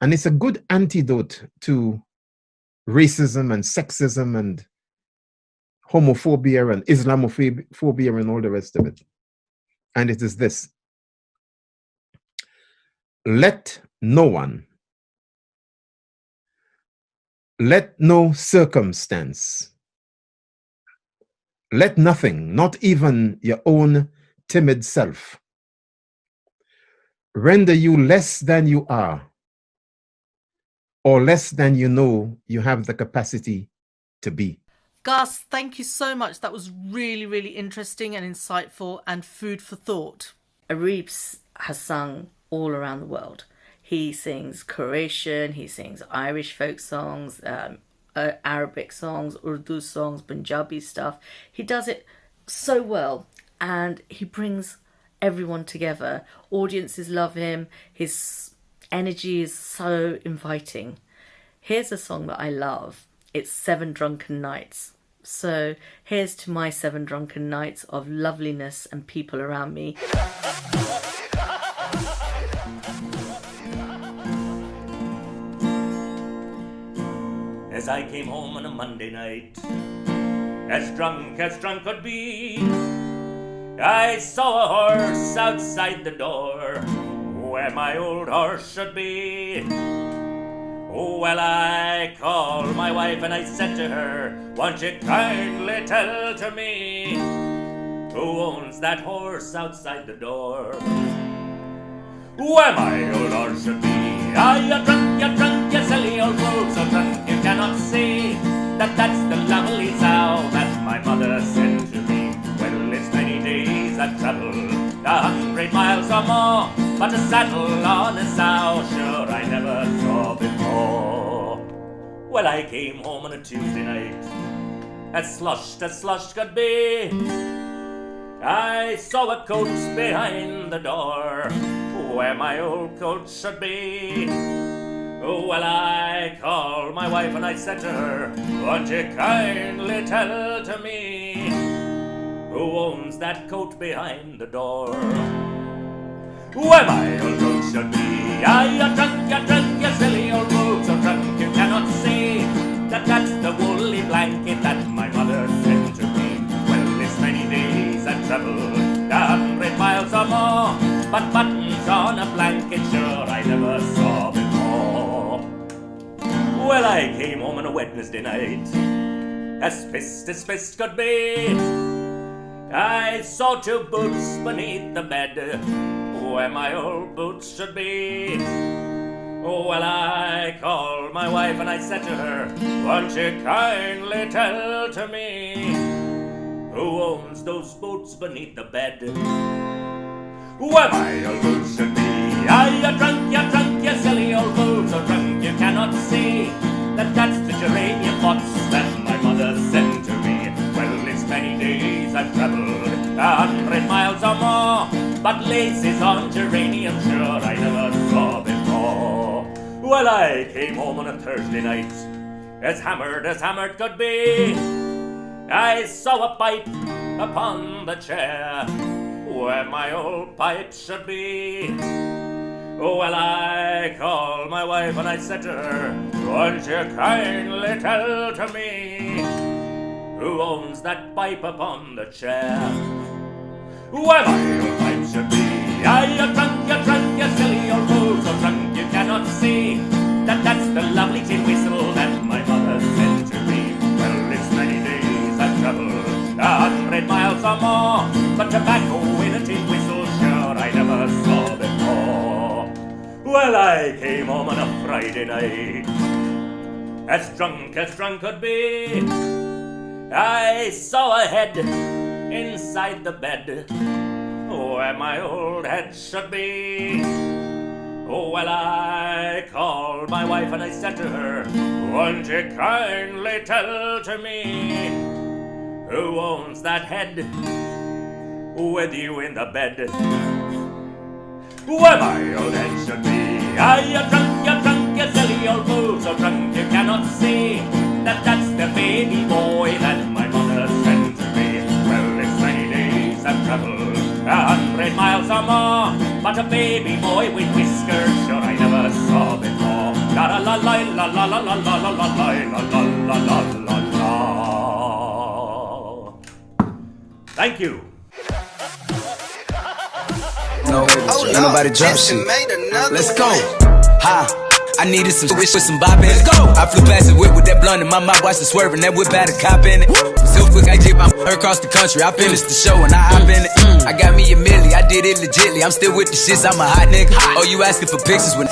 And it's a good antidote to racism and sexism and homophobia and Islamophobia and all the rest of it. And it is this: let no one, let no circumstance, let nothing, not even your own timid self, render you less than you are, or less than you know you have the capacity to be. Gus, thank you so much. That was really, really interesting and insightful and food for thought. Arif's has sung all around the world. He sings Croatian, he sings Irish folk songs, Arabic songs, Urdu songs, Punjabi stuff. He does it so well, and he brings everyone together. Audiences love him. His energy is so inviting. Here's a song that I love. It's 7 Drunken Nights. So here's to my 7 drunken nights of loveliness and people around me. As I came home on a Monday night, as drunk could be, I saw a horse outside the door, where my old horse should be. Oh, well, I called my wife and I said to her, won't you kindly tell to me who owns that horse outside the door? Where my old horse should be. Ah, you're drunk, you silly old fool, so drunk you cannot see that that's the lovely sow that my mother sent to me. Well, it's many days I've travelled 100 miles or more, but a saddle on a sow, sure I never saw before. Well, I came home on a Tuesday night, as slush could be. I saw a coach behind the door, where my old coach should be. Oh, well, I called my wife and I said to her, won't you kindly tell to me who owns that coat behind the door? Where my old coat should be. Ah, you're drunk, you silly old fool, so drunk you cannot see that that's the woolly blanket that my mother sent to me. Well, it's many days I've travelled 100 miles or more, but buttons on a blanket, sure I never saw before. Well, I came home on a Wednesday night, as fist could be. I saw 2 boots beneath the bed, where my old boots should be. Oh, well, I called my wife and I said to her, won't you kindly tell to me who owns those boots beneath the bed? Where my old boots should be. Ah, you're drunk, you silly old fool, so drunk you cannot see that that's the geranium pots that my mother sent to me. Well, it's many days I've travelled 100 miles or more, but laces on geranium, sure I never saw before. Well, I came home on a Thursday night, as hammered could be. I saw a pipe upon the chair, where my old pipe should be. Oh, well, I called my wife and I said to her, won't you kindly tell to me who owns that pipe upon the chair? Where my old pipe should be. Ah, you're drunk, you silly old fool, so drunk you cannot see that that's the lovely tin whistle that my mother sent to me. Well, it's many days I've travelled 100 miles or more, but tobacco in a tin whistle, sure I never saw before. Well, I came home on a Friday night, as drunk could be. I saw a head inside the bed, where my old head should be. Oh, well, I called my wife and I said to her, won't you kindly tell to me who owns that head with you in the bed? Where my old head should be. Ah, you're drunk, you silly old fool, so drunk you cannot see that that's the baby boy that my mother sent to me. Well, it's many days I've travelled 100 miles or more, but a baby boy with whiskers, sure I never saw before. La la la la la la la la la la la la la la la. Thank you. No, ain't nobody jump shit. Let's go. Ha. I needed some wish with some bop in it. Let's go. I flew past the whip with that blunt in my mouth, watched it swerving. That whip had a cop in it. So quick, I did my across the country. I finished the show and I hop in it. I got me a milli, I did it legitly. I'm still with the shits, I'm a hot nigga. Oh, you asking for pictures with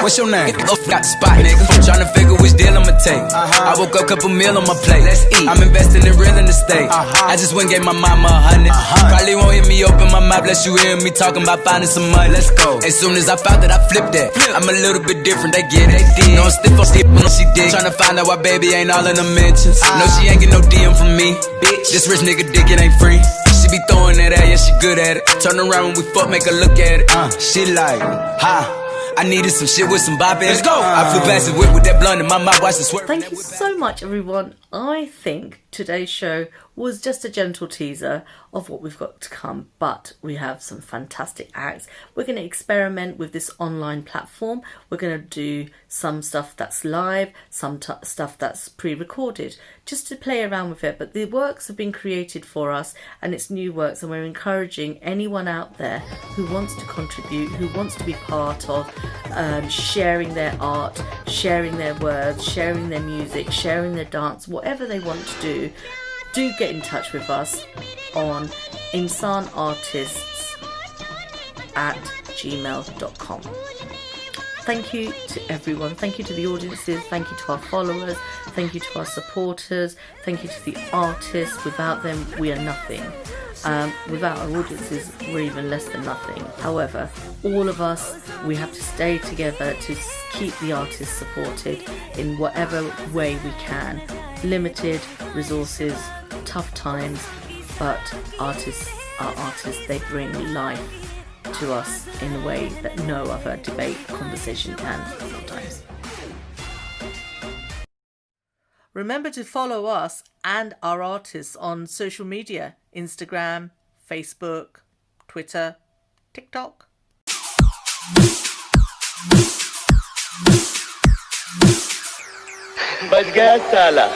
what's your name? Oh, got the spot, nigga. Tryna figure which deal I'ma take. I woke up, couple meal on my plate. Let's eat. I'm investing in real estate. I just went and gave my mama 100. Probably won't hear me open my mouth, bless you hear me talking about finding some money. Let's go. As soon as I found that, I flipped that. I'm a little bit different, they get it. No, I'm stiff on stiff, no, she did. Tryna find out why baby ain't all in the mentions. No, she ain't get no DM from me. Bitch, this rich nigga dick, it ain't free. She be throwing that at, yeah, she good at it. Turn around when we fuck, make her look at it. She like, I needed some shit with some bop in it. Let's go. I flew past the whip with that blunt in my mouth, watched it swerve. Thank you so much, everyone. I think today's show was just a gentle teaser of what we've got to come, but we have some fantastic acts. We're going to experiment with this online platform. We're going to do some stuff that's live, some stuff that's pre-recorded, just to play around with it. But the works have been created for us, and it's new works, and we're encouraging anyone out there who wants to contribute, who wants to be part of sharing their art, sharing their words, sharing their music, sharing their dance, whatever they want to do get in touch with us on insanartists@gmail.com. Thank you to everyone. Thank you to the audiences. Thank you to our followers. Thank you to our supporters. Thank you to the artists. Without them, we are nothing. Without our audiences, we're even less than nothing. However, all of us, we have to stay together to keep the artists supported in whatever way we can. Limited resources, tough times, but artists are artists. They bring life to us in a way that no other debate conversation can sometimes. Remember to follow us and our artists on social media: Instagram, Facebook, Twitter, TikTok. बच गया साला